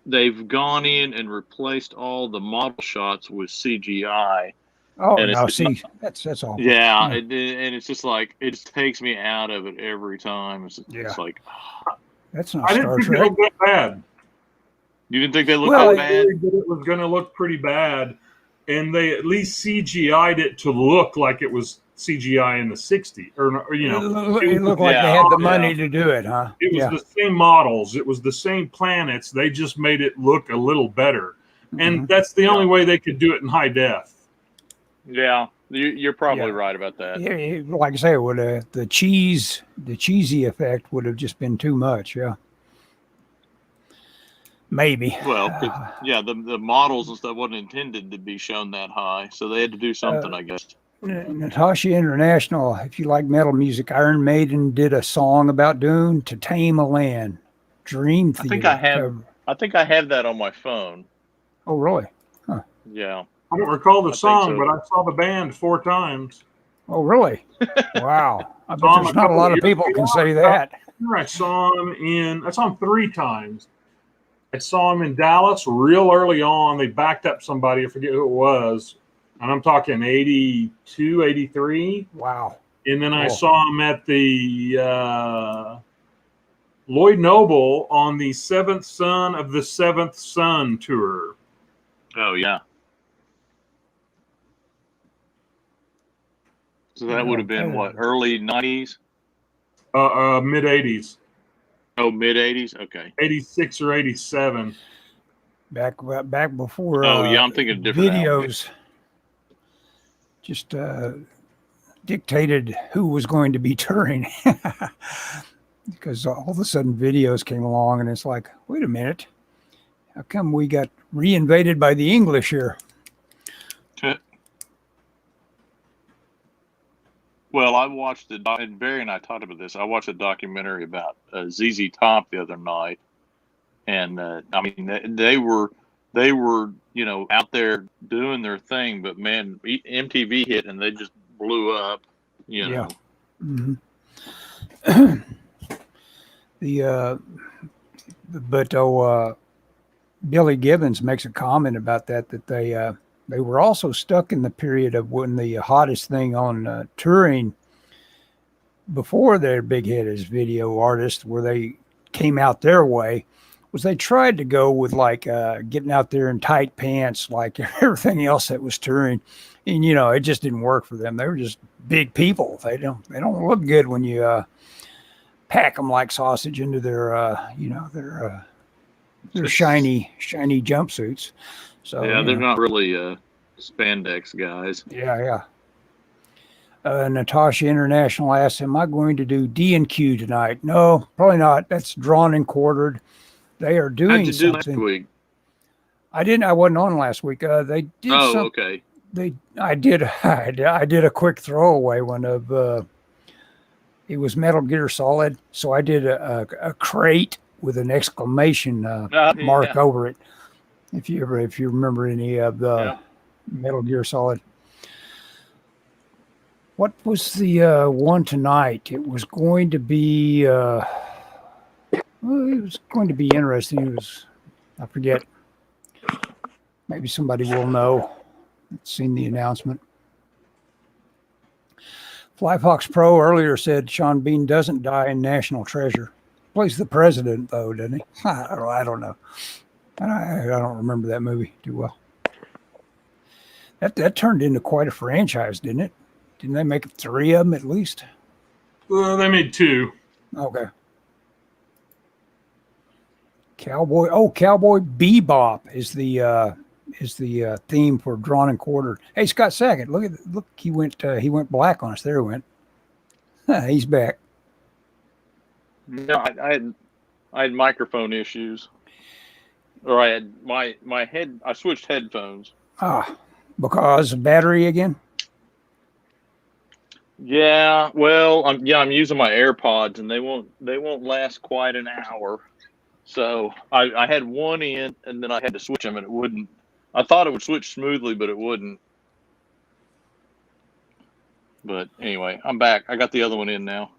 B: they've gone in and replaced all the model shots with CGI.
A: Oh no, that's all.
B: Yeah, and it's just like it just takes me out of it every time. It's like
A: that's not
C: I
A: Star
C: didn't think
A: Trek.
C: it looked that bad.
B: You didn't think they looked that bad?
C: It was going to look pretty bad, and they at least CGI'd it to look like it was CGI in the 60s.
A: It looked like they had the money to do it, huh?
C: It was the same models. It was the same planets. They just made it look a little better. And that's the only way they could do it in high def.
B: Yeah, you're probably right about that.
A: Yeah, like I say, the cheesy effect would have just been too much, yeah. Maybe.
B: Well, the models and stuff wasn't intended to be shown that high, so they had to do something, I guess.
A: Natasha International, if you like metal music, Iron Maiden did a song about Dune, To Tame a Land. Dream Theater.
B: I think I have that on my phone.
A: Oh, really? Huh.
B: Yeah.
C: I don't recall the
B: think
C: song,
B: so.
C: but I saw the band 4 times.
A: Oh, really? Wow. I bet
C: Saw him
A: there's
C: a
A: not a
C: couple
A: lot of
C: years
A: people
C: ago.
A: can say that.
C: I saw him 3 times. I saw him in Dallas real early on. They backed up somebody. I forget who it was. And I'm talking 82, 83.
A: Wow.
C: And then I
A: Cool.
C: saw him at the Lloyd Noble on the Seventh Son of the Seventh Son tour.
B: Oh yeah. So that would have been what, early 90s?
C: Mid 80s.
B: Oh, mid 80s. Okay.
C: 86 or 87.
A: Back before
B: Oh yeah, I'm thinking of different
A: videos just dictated who was going to be touring. Because all of a sudden videos came along and it's like, wait a minute, how come we got reinvaded by the English here?
B: Well, I watched and Barry and I talked about this. I watched a documentary about ZZ Top the other night, and I mean they were out there doing their thing, but man, MTV hit and they just blew up.
A: Yeah. Mm-hmm. Billy Gibbons makes a comment about that they were also stuck in the period of when the hottest thing on touring before their big hit as video artists, where they came out their way, was they tried to go with like getting out there in tight pants like everything else that was touring, and it just didn't work for them. They were just big people. They don't look good when you pack them like sausage into their shiny jumpsuits. So
B: yeah, they're not really spandex guys.
A: Yeah. Natasha International asked, "Am I going to do D&Q tonight?" No, probably not. That's drawn and quartered. They are doing
B: How'd you
A: something.
B: do last week?
A: I didn't. I wasn't on last week. They did.
B: Oh, okay.
A: I did a quick throwaway one of. It was Metal Gear Solid, so I did a crate with an exclamation mark over it. If you remember any of the Metal Gear Solid. What was the one tonight? It was going to be. It was going to be interesting. I forget. Maybe somebody will know. I've seen the announcement. Flyfox Pro earlier said Sean Bean doesn't die in National Treasure. Plays the president though, doesn't he? I don't know. I don't remember that movie too well. That turned into quite a franchise, didn't it? Didn't they make 3 of them at least?
C: They made 2.
A: Okay. Cowboy Bebop is the theme for Drawn and Quartered. Hey, Scott Sackett, look, he went black on us. There he went. He's back.
B: No, I had microphone issues, or I had my head. I switched headphones.
A: Because of battery again.
B: Yeah, well, I'm using my AirPods and they won't last quite an hour. So I had one in and then I had to switch them and it wouldn't. I thought it would switch smoothly, but it wouldn't. But anyway, I'm back. I got the other one in now.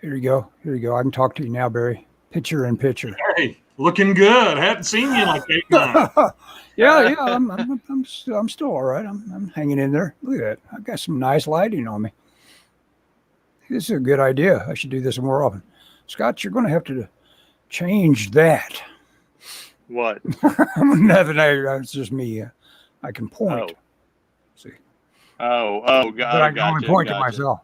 A: Here you go. I can talk to you now, Barry. Picture in picture.
C: Hey, looking good. I haven't seen you in like 8 months.
A: Yeah. I'm still all right. I'm hanging in there. Look at that. I've got some nice lighting on me. This is a good idea. I should do this more often. Scott, you're going to have to change that.
B: What?
A: Nothing. It's just me. I can point. See.
B: Oh, God.
A: But I can only point to myself.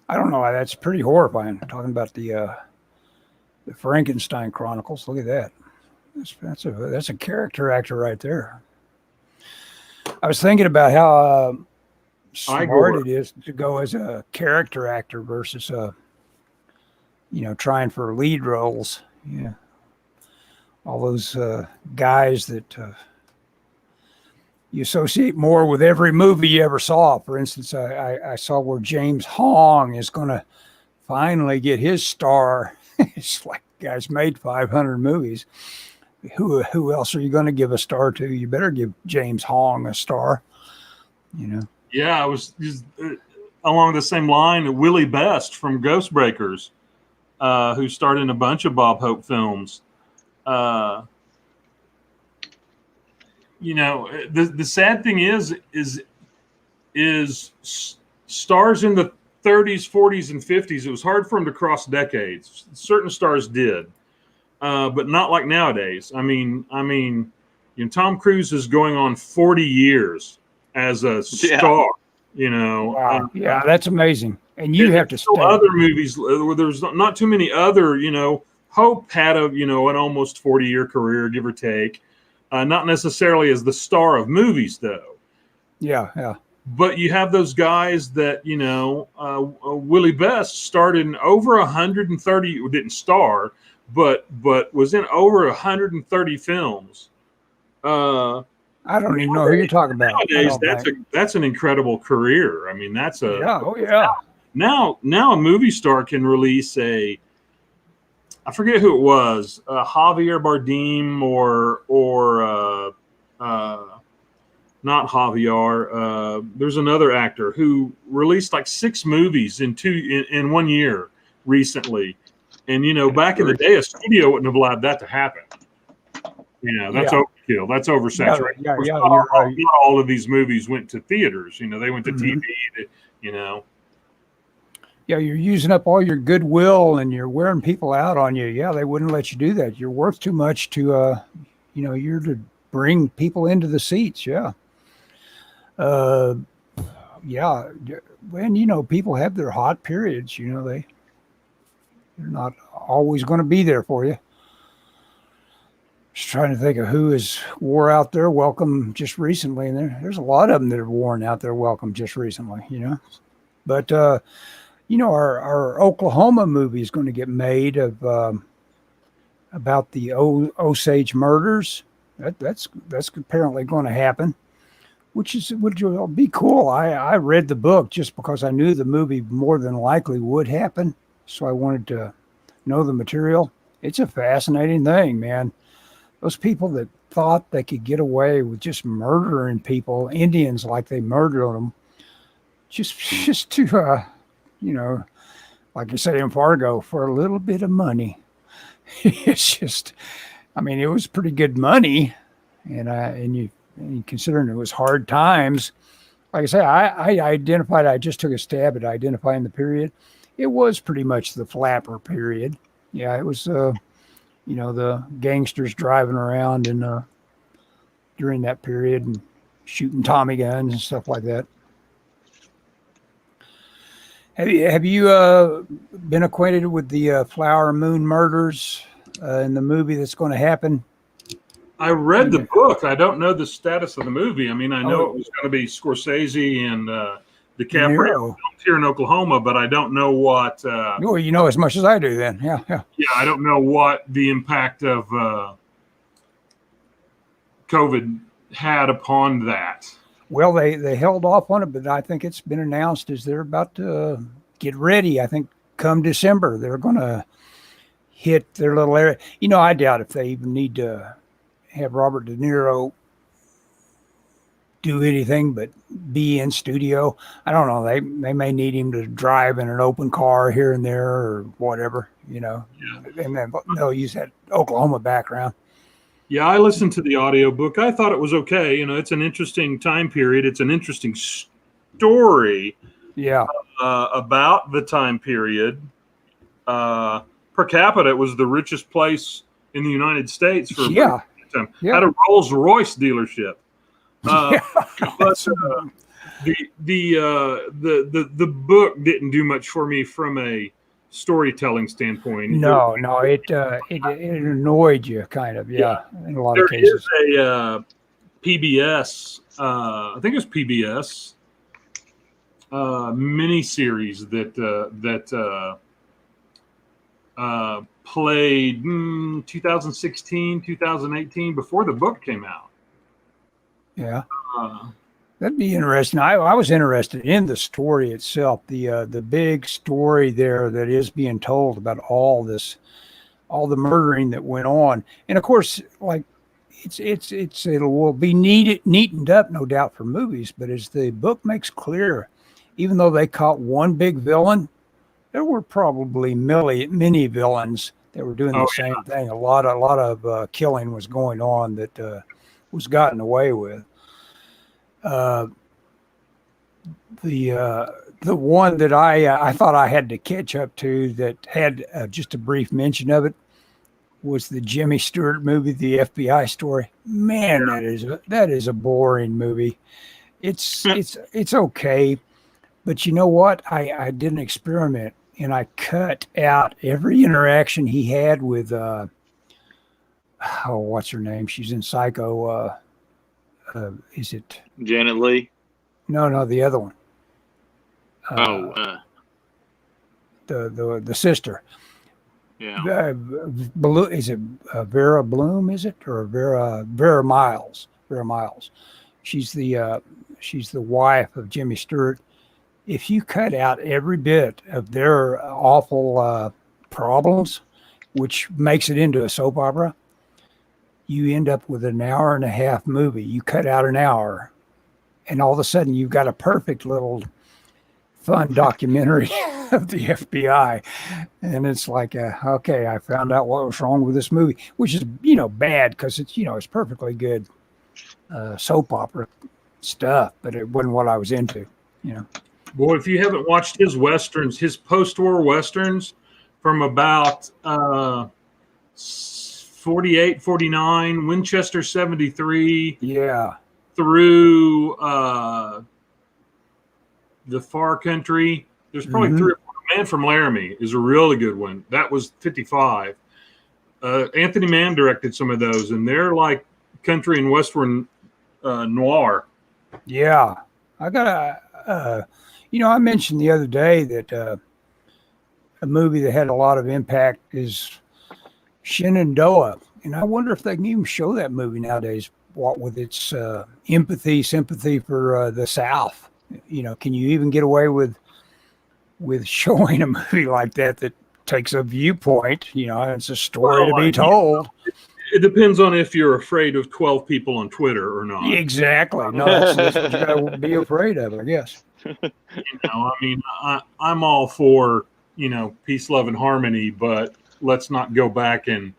A: I don't know. That's pretty horrifying. Talking about the Frankenstein Chronicles. Look at that. That's a character actor right there. I was thinking about how smart it is to go as a character actor versus trying for lead roles. Yeah, all those guys that you associate more with every movie you ever saw. For instance, I saw where James Hong is going to finally get his star. It's like guy's made 500 movies. Who else are you going to give a star to? You better give James Hong a star. You know.
C: Yeah, I was just, along the same line. Willie Best from Ghostbreakers, who starred in a bunch of Bob Hope films. You know, the sad thing is stars in the 30s, 40s, and 50s. It was hard for them to cross decades. Certain stars did, but not like nowadays. I mean, you know, Tom Cruise is going on 40 years as a star. You know,
A: wow. Yeah, that's amazing. And you have to stay.
C: Other movies where there's not too many other. You know, Hope had an almost 40-year career, give or take. Not necessarily as the star of movies, though.
A: Yeah.
C: But you have those guys that, you know, Willie Best starred in over 130, didn't star, but was in over 130 films.
A: I don't even know who you're talking about.
C: Nowadays, that's an incredible career. I mean, that's a
A: yeah.
C: Now a movie star can release I forget who it was, Javier Bardem or not Javier. There's another actor who released like 6 movies in 1 year recently, and you know, back in the day, a studio wouldn't have allowed that to happen. You know, that's overkill. That's oversaturation. Not all of these movies went to theaters. You know, they went to TV. You know.
A: Yeah, you're using up all your goodwill and you're wearing people out on you. Yeah, they wouldn't let you do that. You're worth too much to, you know, you're to bring people into the seats. Yeah. Yeah. And, you know, people have their hot periods, you know, they're not always going to be there for you. Just trying to think of who has wore out their welcome just recently. And there's a lot of them that have worn out their welcome just recently, you know, but, you know, our Oklahoma movie is going to get made of about the Osage murders. That's apparently going to happen, which will be cool. I read the book just because I knew the movie more than likely would happen, so I wanted to know the material. It's a fascinating thing, man. Those people that thought they could get away with just murdering people, Indians, like they murdered them, just to you know, like you say in Fargo, for a little bit of money. It's just, I mean, it was pretty good money, and considering it was hard times, like I say, I just took a stab at identifying the period. It was pretty much the flapper period. Yeah, it was, you know, the gangsters driving around and during that period and shooting Tommy guns and stuff like that. Have you been acquainted with the Flower Moon murders in the movie that's going to happen?
C: I read the book. I don't know the status of the movie. I mean, I know it was going to be Scorsese and DiCaprio here in Oklahoma, but I don't know what.
A: Well, you know as much as I do then. Yeah.
C: Yeah, I don't know what the impact of COVID had upon that.
A: Well, they held off on it, but I think it's been announced as they're about to get ready. I think come December, they're going to hit their little area. You know, I doubt if they even need to have Robert De Niro do anything but be in studio. I don't know. They may need him to drive in an open car here and there or whatever, you know. Yeah. And then they'll use that Oklahoma background.
C: Yeah, I listened to the audiobook. I thought it was okay. You know, it's an interesting time period. It's an interesting story.
A: Yeah.
C: About the time period. Per capita, it was the richest place in the United States for a time. Yeah. Had a Rolls Royce dealership. But the book didn't do much for me from a storytelling standpoint.
A: No, it annoyed you kind of, yeah. In a lot of cases.
C: There is a PBS, I think it was PBS miniseries that played 2016, 2018 before the book came out.
A: Yeah. That'd be interesting. I was interested in the story itself, the big story there that is being told about all this all the murdering that went on. And of course, like it will be neatened up, no doubt, for movies. But as the book makes clear, even though they caught one big villain, there were probably many villains that were doing the same thing. A lot of killing was going on that was gotten away with. The one that I thought I had to catch up to that had just a brief mention of it was the Jimmy Stewart movie, The FBI Story. Man, that is a boring movie. It's okay, but you know what? I did an experiment and I cut out every interaction he had with what's her name? She's in Psycho. Is it
B: Janet Leigh?
A: No, the other one. The sister.
B: Yeah.
A: Is it Vera Bloom? Is it or Vera Miles? Vera Miles. She's the wife of Jimmy Stewart. If you cut out every bit of their awful problems, which makes it into a soap opera, you end up with an hour and a half movie. You cut out an hour, and all of a sudden you've got a perfect little fun documentary of the FBI. And it's like, okay, I found out what was wrong with this movie, which is, bad because it's perfectly good soap opera stuff, but it wasn't what I was into,
C: Boy, if you haven't watched his westerns, his post-war westerns from about 48, 49, Winchester 73, through the Far Country. There's probably 3 or 4. Man from Laramie is a really good one. That was 55. Anthony Mann directed some of those, and they're like country and western noir.
A: Yeah, I got I mentioned the other day that a movie that had a lot of impact is Shenandoah, and I wonder if they can even show that movie nowadays. What with its sympathy for the South. Can you even get away with showing a movie like that takes a viewpoint? It's a story to be told.
C: It depends on if you're afraid of 12 people on Twitter or not.
A: Exactly. No, that's what you got to be afraid of, I guess.
C: I'm all for peace, love, and harmony, but let's not go back and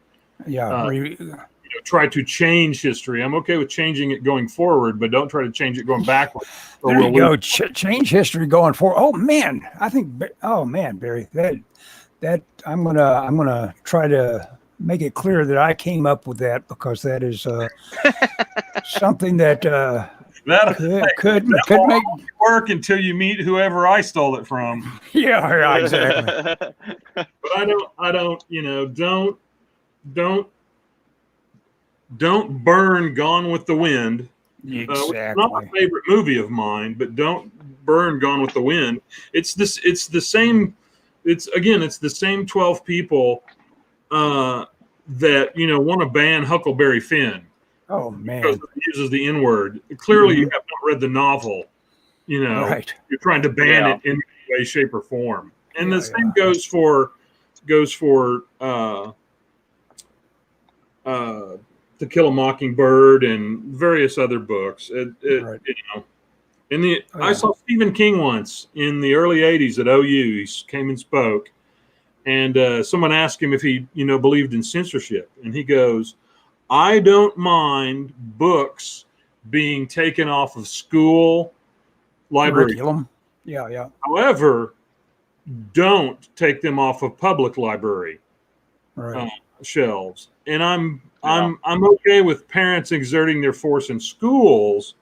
C: try to change history. I'm okay with changing it going forward, but don't try to change it going backward.
A: There you go. Change history going forward. Oh man, Barry, that I'm gonna try to make it clear that I came up with that, because that is something that could make
C: work until you meet whoever I stole it from.
A: Yeah, exactly.
C: But I don't burn Gone with the Wind.
A: Exactly.
C: It's not my favorite movie of mine, but don't burn Gone with the Wind. It's the same 12 people that want to ban Huckleberry Finn.
A: Oh man,
C: because it uses the N-word. Clearly, you have not read the novel.
A: Right.
C: You're trying to ban it in any way, shape, or form. And the same goes for To Kill a Mockingbird and various other books. I saw Stephen King once in the early 80s at OU. He came and spoke, and someone asked him if he believed in censorship, and he goes, I don't mind books being taken off of school library.
A: Curriculum. Yeah.
C: However, don't take them off of public library shelves. And I'm okay with parents exerting their force in schools,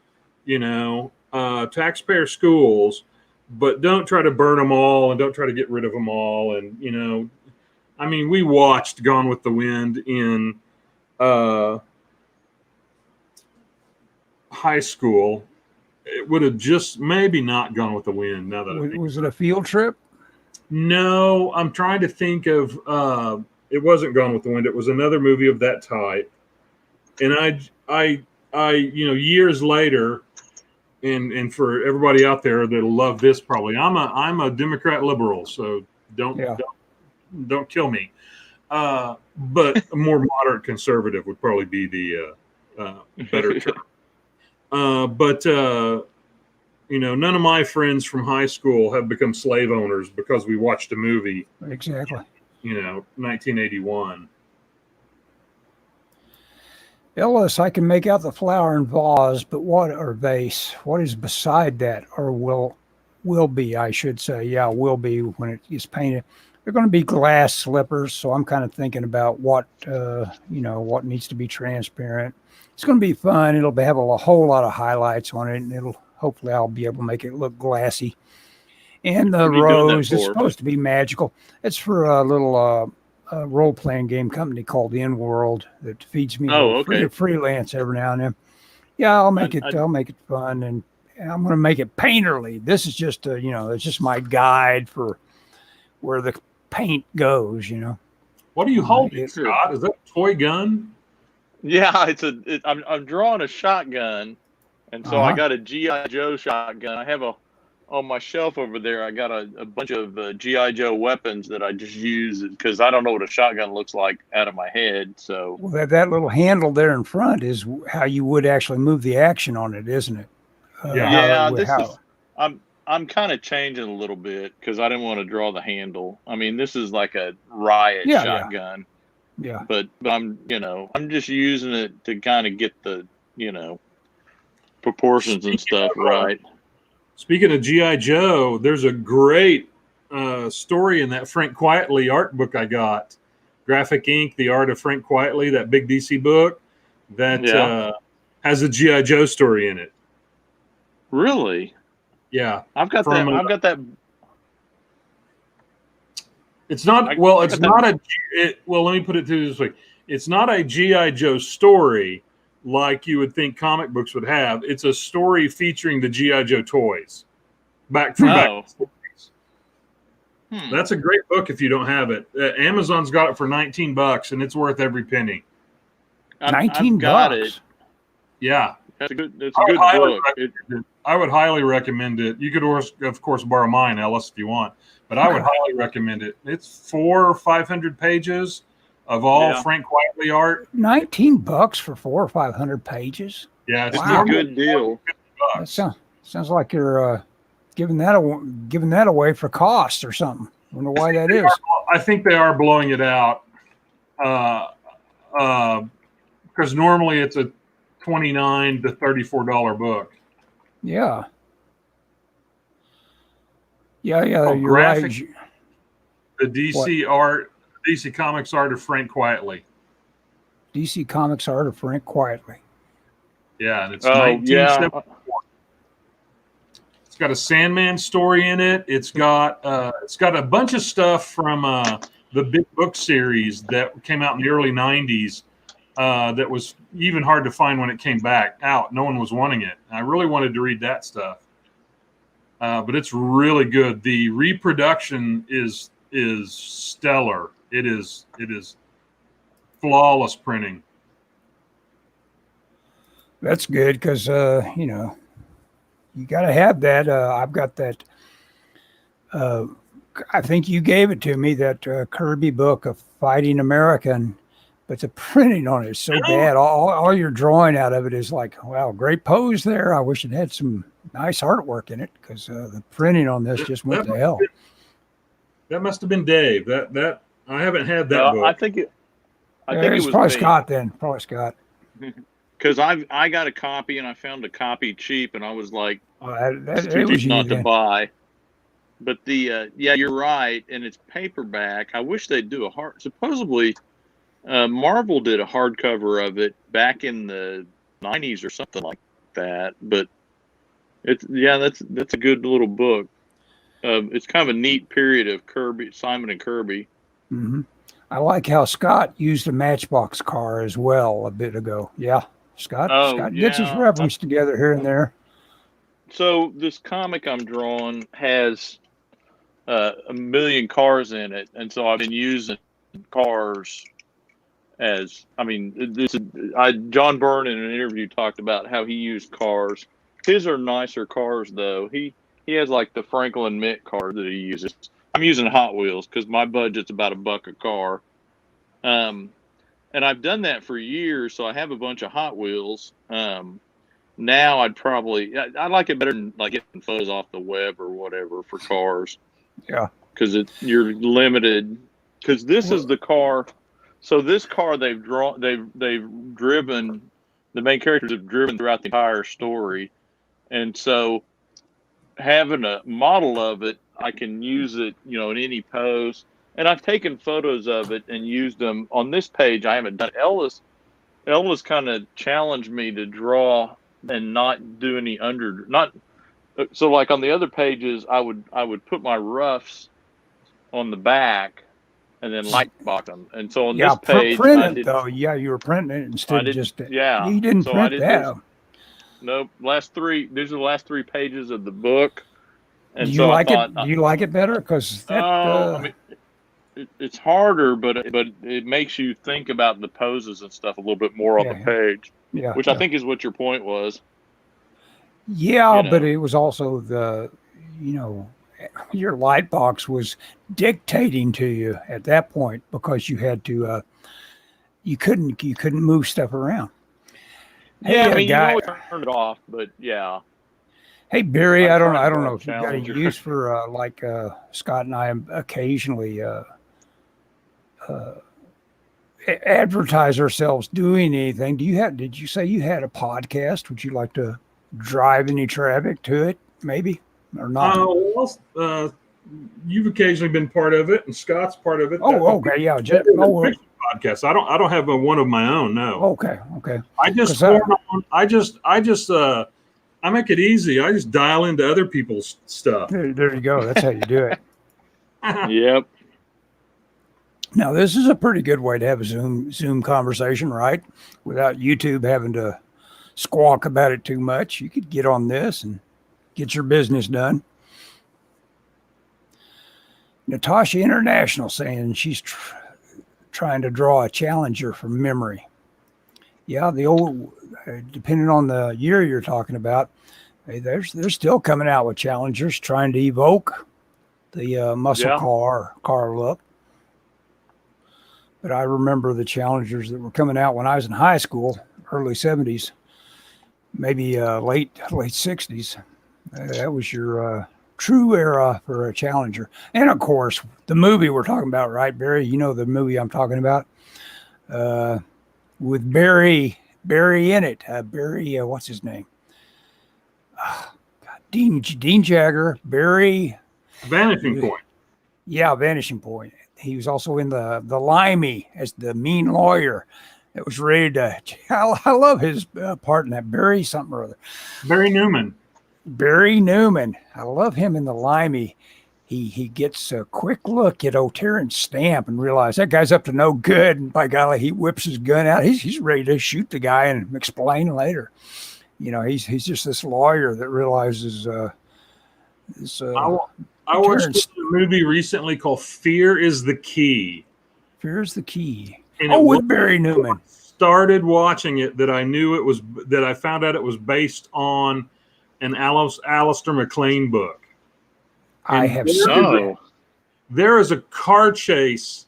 C: taxpayer schools, but don't try to burn them all and don't try to get rid of them all. And we watched Gone with the Wind in high school. It would have just maybe not Gone with the Wind. Now that
A: was it a field trip?
C: No, I'm trying to think of. It wasn't Gone with the Wind. It was another movie of that type. And I years later, and for everybody out there that'll love this, probably I'm a Democrat liberal, so don't kill me. but a more moderate conservative would probably be the better term. But none of my friends from high school have become slave owners because we watched a movie.
A: Exactly.
C: 1981.
A: Ellis, I can make out the flower and vase, but or vase? What is beside that, or will be? I should say, yeah, will be when it is painted. They're going to be glass slippers, so I'm kind of thinking about what what needs to be transparent. It's going to be fun. It'll have a whole lot of highlights on it, and hopefully I'll be able to make it look glassy. And the rose is supposed to be magical. It's for a little role-playing game company called InWorld that feeds me freelance every now and then. Yeah, I'll make it fun, and I'm going to make it painterly. This is just it's just my guide for where the paint goes.
C: What are you holding, Scott? Is that a toy gun?
B: Yeah, I'm drawing a shotgun, and so I got a G.I. Joe shotgun. I have on my shelf over there. I got a bunch of G.I. Joe weapons that I just use because I don't know what a shotgun looks like out of my head. So
A: that little handle there in front is how you would actually move the action on it, isn't it?
B: I'm kind of changing a little bit because I didn't want to draw the handle. I mean, this is like a riot shotgun.
A: Yeah.
B: But I'm just using it to kind of get the proportions and stuff right.
C: Speaking of G.I. Joe, there's a great story in that Frank Quitely art book I got. Graphic Inc., The Art of Frank Quitely, that big DC book that has a G.I. Joe story in it.
B: Really?
C: Yeah.
B: I've got that.
C: It's not, let me put it this way. It's not a G.I. Joe story like you would think comic books would have. It's a story featuring the G.I. Joe toys back from back. That's a great book if you don't have it. Amazon's got it for $19 and it's worth every penny.
B: $19 got it.
C: Yeah.
B: It's a good book.
C: I would highly recommend it. You could, of course, borrow mine, Ellis, if you want. But I would highly recommend it. It's 400 or 500 pages of all Frank Quitely art.
A: $19 for 400 or 500 pages.
C: Yeah, it's
B: a good deal.
A: That sounds like you're giving that away for cost or something. I wonder why that is.
C: I think they are blowing it out because normally it's a $29 to $34 book.
A: Yeah. Yeah, you're
C: graphic,
A: right.
C: The DC Comics art of Frank Quitely.
A: DC Comics art of Frank Quitely.
C: Yeah, and it's 1974. It's got a Sandman story in it. It's got a bunch of stuff from the Big Book series that came out in the early 90s that was even hard to find when it came back out. No one was wanting it. I really wanted to read that stuff. But it's really good. The reproduction is stellar. It is flawless printing.
A: That's good because you got to have that. I've got that. I think you gave it to me, that Kirby book of Fighting American, but the printing on it is so bad. All your drawing out of it is like, wow, great pose there. I wish it had some nice artwork in it because the printing on this just went to hell.
C: That must have been Dave. That I haven't had that book.
B: I think it was
A: probably Scott then. Probably Scott.
B: Because I got a copy and I found a copy cheap and I was like,
A: it was
B: not to buy. But you're right, and it's paperback. I wish they'd do supposedly Marvel did a hardcover of it back in the 90s or something like that. But that's a good little book. It's kind of a neat period of Simon and Kirby.
A: Mm-hmm. I like how Scott used a Matchbox car as well a bit ago. Yeah, Scott gets his reference together here and there.
B: So this comic I'm drawing has a million cars in it, and so I've been using cars as, John Byrne in an interview talked about how he used cars. His are nicer cars though. He has like the Franklin Mint car that he uses. I'm using Hot Wheels because my budget's about $1 a car. And I've done that for years, so I have a bunch of Hot Wheels. Now I like it better than like getting photos off the web or whatever for cars.
A: Yeah.
B: Because you're limited. Because this is the car. So this car they've driven. The main characters have driven throughout the entire story, and so having a model of it, I can use it, in any pose. And I've taken photos of it and used them on this page. I haven't done Ellis. Ellis kind of challenged me to draw and not do any so like on the other pages, I would put my roughs on the back and then light box them. And so on this page,
A: print it though. Yeah, you were printing it instead of just.
B: Yeah,
A: you didn't print that.
B: Nope. These are the last 3 pages of the book. And
A: do you like it? Do you like it better? Because
B: it's harder, but it makes you think about the poses and stuff a little bit more on the page.
A: Yeah,
B: which I think is what your point was.
A: Yeah, but it was also your light box was dictating to you at that point because you had to you couldn't move stuff around.
B: Yeah, I mean, you always turn it off, but yeah.
A: Hey Barry, I don't know if you got any use for like Scott and I occasionally advertise ourselves doing anything. Did you say you had a podcast? Would you like to drive any traffic to it, maybe, or not?
C: You've occasionally been part of it, and Scott's part of it.
A: Oh, okay, yeah.
C: Podcast. I don't have one of my own. No.
A: Okay.
C: I make it easy. I just dial into other people's stuff.
A: There you go. That's how you do it.
B: Yep.
A: Now, this is a pretty good way to have a Zoom conversation, right? Without YouTube having to squawk about it too much. You could get on this and get your business done. Natasha International saying she's trying to draw a Challenger from memory. Yeah, the old, depending on the year you're talking about, they're still coming out with Challengers trying to evoke the muscle car look. But I remember the Challengers that were coming out when I was in high school, early 70s, maybe late 60s. That was your true era for a Challenger. And of course, the movie we're talking about, right, Barry? You know the movie I'm talking about with Barry in it. Barry, what's his name? Dean Jagger, Barry.
C: Vanishing Point.
A: Yeah, Vanishing Point. He was also in the Limey as the mean lawyer that was ready to. I love his part in that. Barry something or other.
C: Barry Newman.
A: I love him in the Limey. He gets a quick look at Terrence Stamp and realizes that guy's up to no good. And by golly, he whips his gun out. He's ready to shoot the guy and explain later. He's just this lawyer that realizes
C: I watched a movie recently called Fear is the Key.
A: Fear is the Key.
C: And
A: with Barry Newman.
C: Started watching it that I found out it was based on an Alistair MacLean book.
A: I have seen.
C: There is a car chase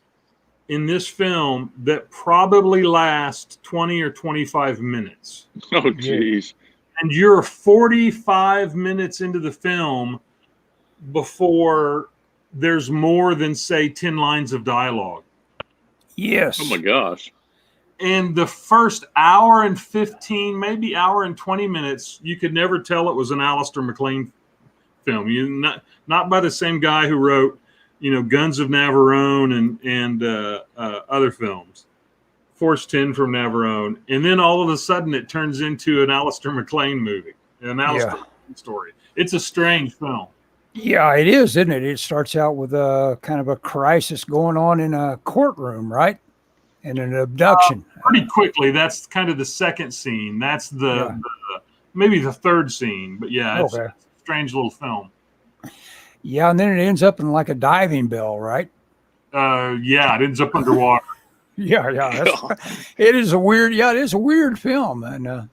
C: in this film that probably lasts 20 or 25 minutes.
B: Oh, jeez.
C: And you're 45 minutes into the film before there's more than, say, 10 lines of dialogue.
A: Yes.
B: Oh, my gosh.
C: And the first hour and 15, maybe hour and 20 minutes, you could never tell it was an Alistair MacLean film. Not by the same guy who wrote, Guns of Navarone and other films. Force 10 from Navarone. And then all of a sudden it turns into an Alistair MacLean movie, an Alistair MacLean story. It's a strange film.
A: Yeah, it is, isn't it? It starts out with a kind of a crisis going on in a courtroom, right? And an abduction.
C: Pretty quickly. That's kind of the second scene. That's the maybe the third scene. But yeah, it's a strange little film.
A: Yeah, and then it ends up in like a diving bell, right?
C: It ends up underwater.
A: It is a weird film. And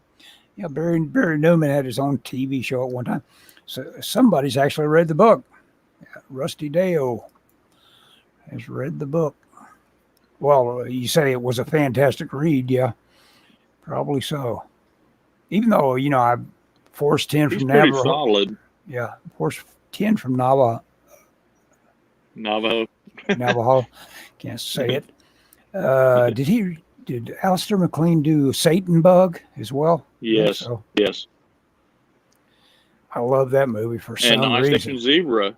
A: Barry Newman had his own TV show at one time. So somebody's actually read the book. Rusty Deo has read the book. Well, you say it was a fantastic read, yeah, probably so. Even though I forced 10
B: He's
A: from
B: pretty
A: Navajo.
B: solid.
A: Yeah, forced 10 from Navajo. Navajo, can't say it. Did Alistair McLean do Satan Bug as well?
B: Yes.
A: So.
B: Yes.
A: I love that movie for
B: And
A: some
B: Ice
A: reason.
B: Station Zebra.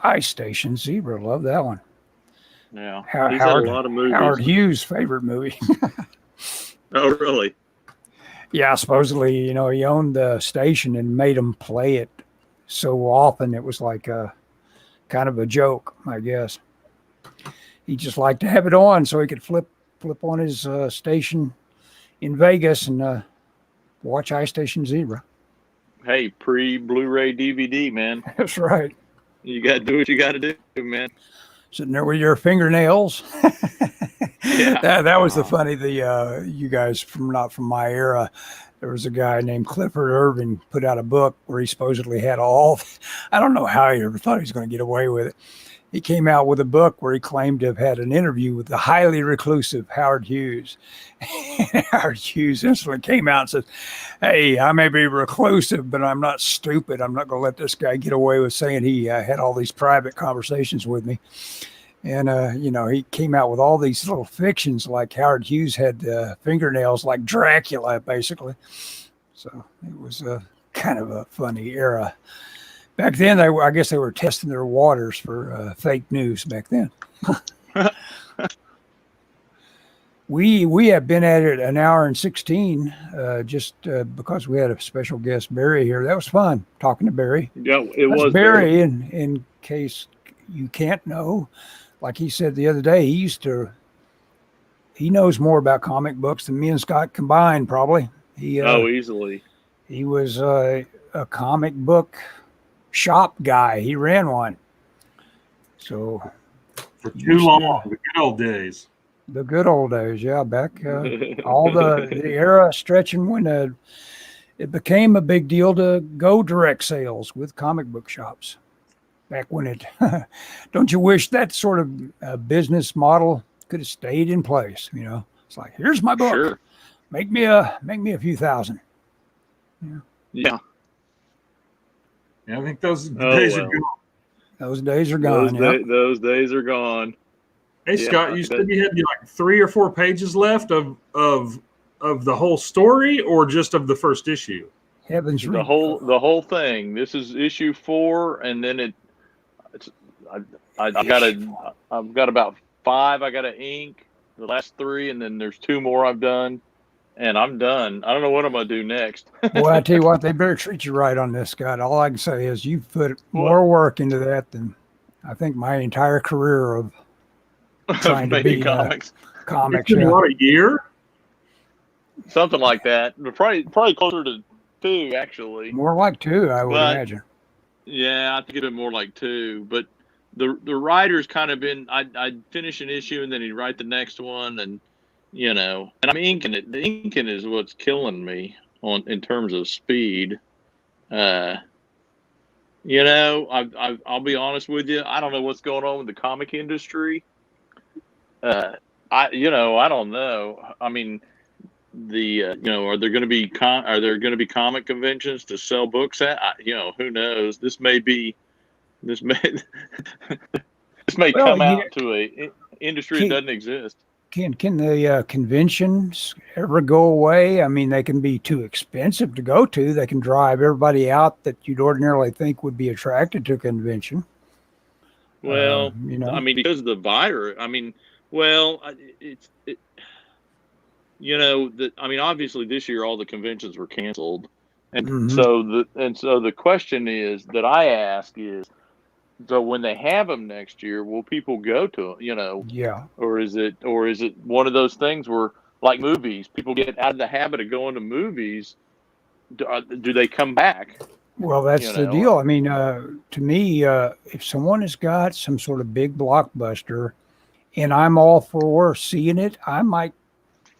A: Ice Station Zebra, love that one.
B: Yeah, he's had a lot of movies.
A: Howard Hughes' favorite movie.
B: Oh, really?
A: Yeah, supposedly, he owned the station and made them play it so often it was like a kind of a joke, I guess. He just liked to have it on so he could flip on his station in Vegas and watch Ice Station Zebra.
B: Hey, pre-Blu-ray DVD, man.
A: That's right.
B: You got to do what you got to do, man.
A: Sitting there with your fingernails.
B: Yeah.
A: That was the funny. You guys not from my era. There was a guy named Clifford Irving put out a book where he supposedly had I don't know how he ever thought he was going to get away with it. He came out with a book where he claimed to have had an interview with the highly reclusive Howard Hughes. Howard Hughes instantly came out and said, "Hey, I may be reclusive, but I'm not stupid. I'm not going to let this guy get away with saying he had all these private conversations with me." And, he came out with all these little fictions like Howard Hughes had fingernails like Dracula, basically. So it was kind of a funny era. Back then, I guess they were testing their waters for fake news back then. We have been at it an hour and 16 just because we had a special guest, Barry, here. That was fun talking to Barry.
B: Yeah, it was
A: Barry. In case you can't know, like he said the other day, he knows more about comic books than me and Scott combined, probably.
B: Easily.
A: He was a comic book shop guy. He ran one. So
C: for too long, the good old days.
A: The good old days, yeah. Back all the era stretching when it became a big deal to go direct sales with comic book shops. Back when it, don't you wish that sort of business model could have stayed in place? It's like, here's my book.
B: Sure.
A: Make me a few thousand.
B: Yeah.
C: Yeah, I think those days are gone.
A: Those days are gone.
B: Those days are gone.
C: Hey, Scott, you said you had like 3 or 4 pages left of the whole story, or just of the first issue?
A: Heavens,
B: the whole thing. This is issue 4, and then I've got about 5 I got to ink, the last 3, and then there's 2 more I've done, and I'm done. I don't know what I'm gonna do next.
A: Boy, I tell you what, they better treat you right on this, Scott. All I can say is you've put more work into that than I think my entire career of trying to be
B: comics.
C: It's been what, a year?
B: Something like that. Probably closer to 2, actually.
A: More like 2, I would imagine.
B: Yeah, I think it'd been more like 2. But the writer's kind of been. I'd finish an issue and then he'd write the next one, and and I'm inking it. The inking is what's killing me in terms of speed. I'll be honest with you. I don't know what's going on with the comic industry. I don't know. I mean, are there going to be comic conventions to sell books at? Who knows? This may come out to a industry that doesn't exist.
A: Can the conventions ever go away? I mean, they can be too expensive to go to. They can drive everybody out that you'd ordinarily think would be attracted to a convention.
B: Well, I mean, because of the virus. I mean, obviously this year all the conventions were canceled, and so the question is that I ask is, so when they have them next year, will people go to them?
A: Yeah.
B: Or is it one of those things where, like movies, people get out of the habit of going to movies? Do they come back?
A: Well, that's the deal. I mean, to me, if someone has got some sort of big blockbuster, and I'm all for seeing it, I might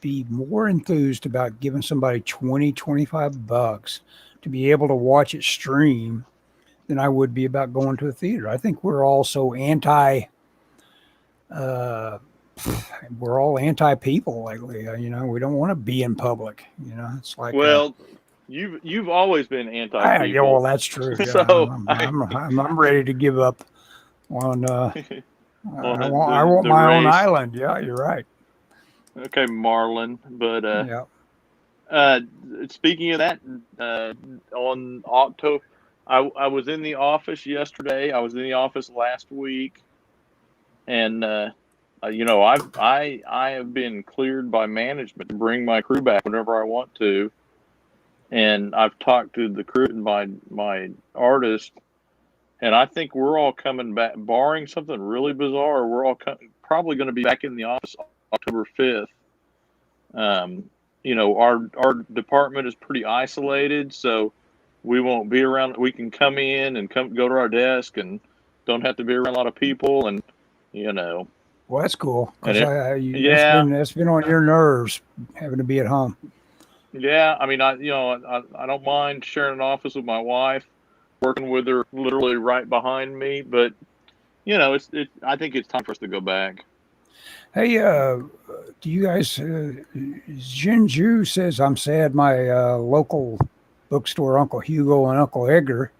A: be more enthused about giving somebody $20-$25 to be able to watch it stream than I would be about going to a theater. I think we're all so anti we're all anti-people lately. We don't want to be in public. It's like
B: Well, you've always been anti-people.
A: yeah, well, that's true. Yeah,
B: So
A: I'm ready to give up on. I
B: the
A: want my own
B: race.
A: island. Yeah, you're right.
B: Okay, Marlon. But
A: yeah.
B: Speaking of that, on October, I was in the office yesterday. I was in the office last week, and I have been cleared by management to bring my crew back whenever I want to, and I've talked to the crew and my artist, and I think we're all coming back, barring something really bizarre. We're all probably going to be back in the office October 5th. Our department is pretty isolated, so we won't be around. We can come in and go to our desk and don't have to be around a lot of people, and
A: Well, that's cool.
B: And
A: that's been on your nerves having to be at home.
B: Yeah, I mean, I don't mind sharing an office with my wife, working with her literally right behind me, but I think it's time for us to go back.
A: Hey, do you guys? Jinju says I'm sad. My local bookstore, Uncle Hugo and Uncle Edgar,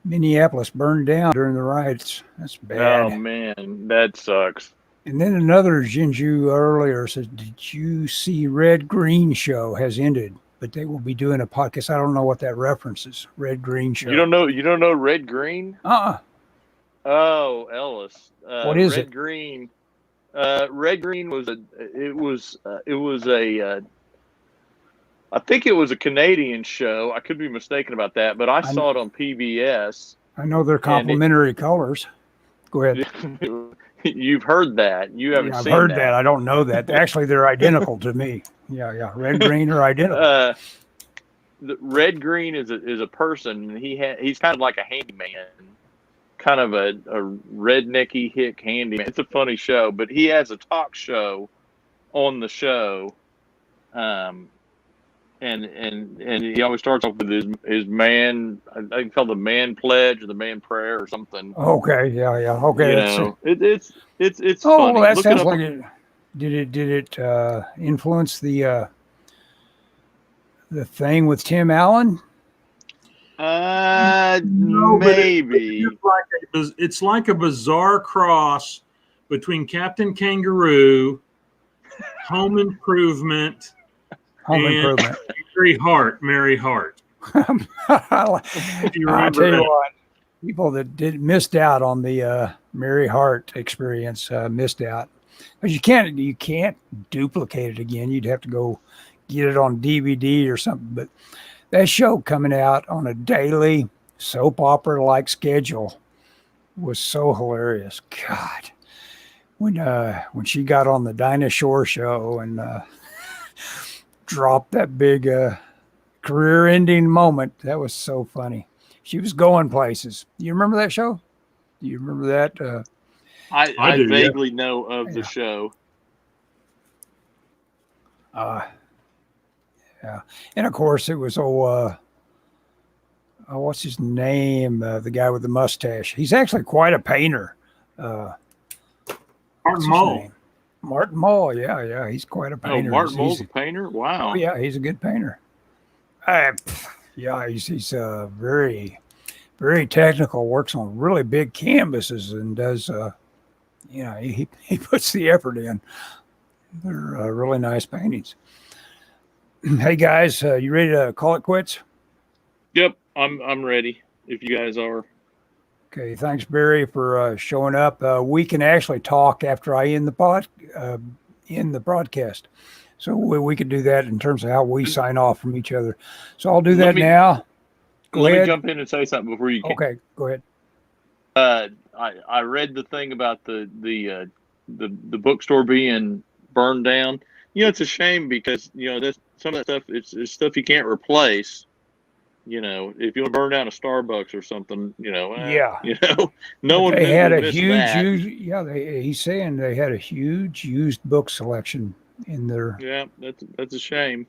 A: Minneapolis, burned down during the riots. That's bad.
B: Oh man, that sucks.
A: And then another Jinju earlier says, "Did you see Red Green Show has ended, but they will be doing a podcast." I don't know what that references. Red Green Show.
B: You don't know Red Green? Oh, Ellis.
A: What is
B: Red
A: it?
B: Green. Red Green was I think it was a Canadian show. I could be mistaken about that, but I saw it on PBS.
A: I know they're complementary colors. Go ahead.
B: You've heard that. You haven't seen that.
A: I've heard that. I don't know that. Actually, they're identical to me. Yeah. Red Green are identical.
B: The Red Green is a person. And he's kind of like a handyman. Kind of a rednecky hick handyman. It's a funny show, but he has a talk show on the show, and he always starts off with his man. I think it's called the man pledge or the man prayer or something.
A: Okay, yeah. Okay,
B: it's
A: oh,
B: funny.
A: Well, that
B: Look
A: sounds like it. Did it influence the thing with Tim Allen?
B: No, maybe.
C: It's like a bizarre cross between Captain Kangaroo, Home Improvement, and Mary Hart.
A: I'll tell you what, people that missed out on the Mary Hart experience missed out, but you can't duplicate it again. You'd have to go get it on DVD or something. But that show coming out on a daily soap opera like schedule was so hilarious. God, when she got on the Dinah Shore show and dropped that big career-ending moment, that was so funny. She was going places. You remember that show? Do you remember that?
B: I do, vaguely know of the show.
A: Yeah, and of course it was what's his name? The guy with the mustache. He's actually quite a painter.
C: Martin Mull.
A: Martin Mull, yeah, he's quite a painter.
B: Oh, Martin Mull's a painter? Wow.
A: Oh, yeah, he's a good painter. He's very, very technical. Works on really big canvases and does. He puts the effort in. They're really nice paintings. Hey guys, you ready to call it quits?
B: Yep, I'm ready. If you guys are.
A: Okay, thanks Barry for showing up. We can actually talk after I end the broadcast, so we could do that in terms of how we sign off from each other. So I'll do that now.
B: Let me jump in and say something before you.
A: Okay, go ahead.
B: I read the thing about the bookstore being burned down. It's a shame because some of that stuff it's stuff you can't replace. If you want to burn down a Starbucks or something, no one.
A: They had a huge. He's saying they had a huge used book selection in there.
B: Yeah, that's a shame.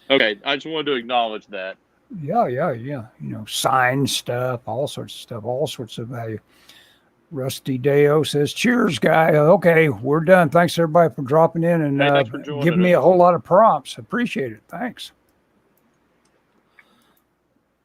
B: Okay, I just wanted to acknowledge that.
A: Yeah. Signed stuff, all sorts of stuff, all sorts of value. Rusty Deo says, cheers, guy. Okay, we're done. Thanks, everybody, for dropping in and
B: Hey, thanks for joining
A: giving me
B: us.
A: a whole lot of prompts. Appreciate it. Thanks.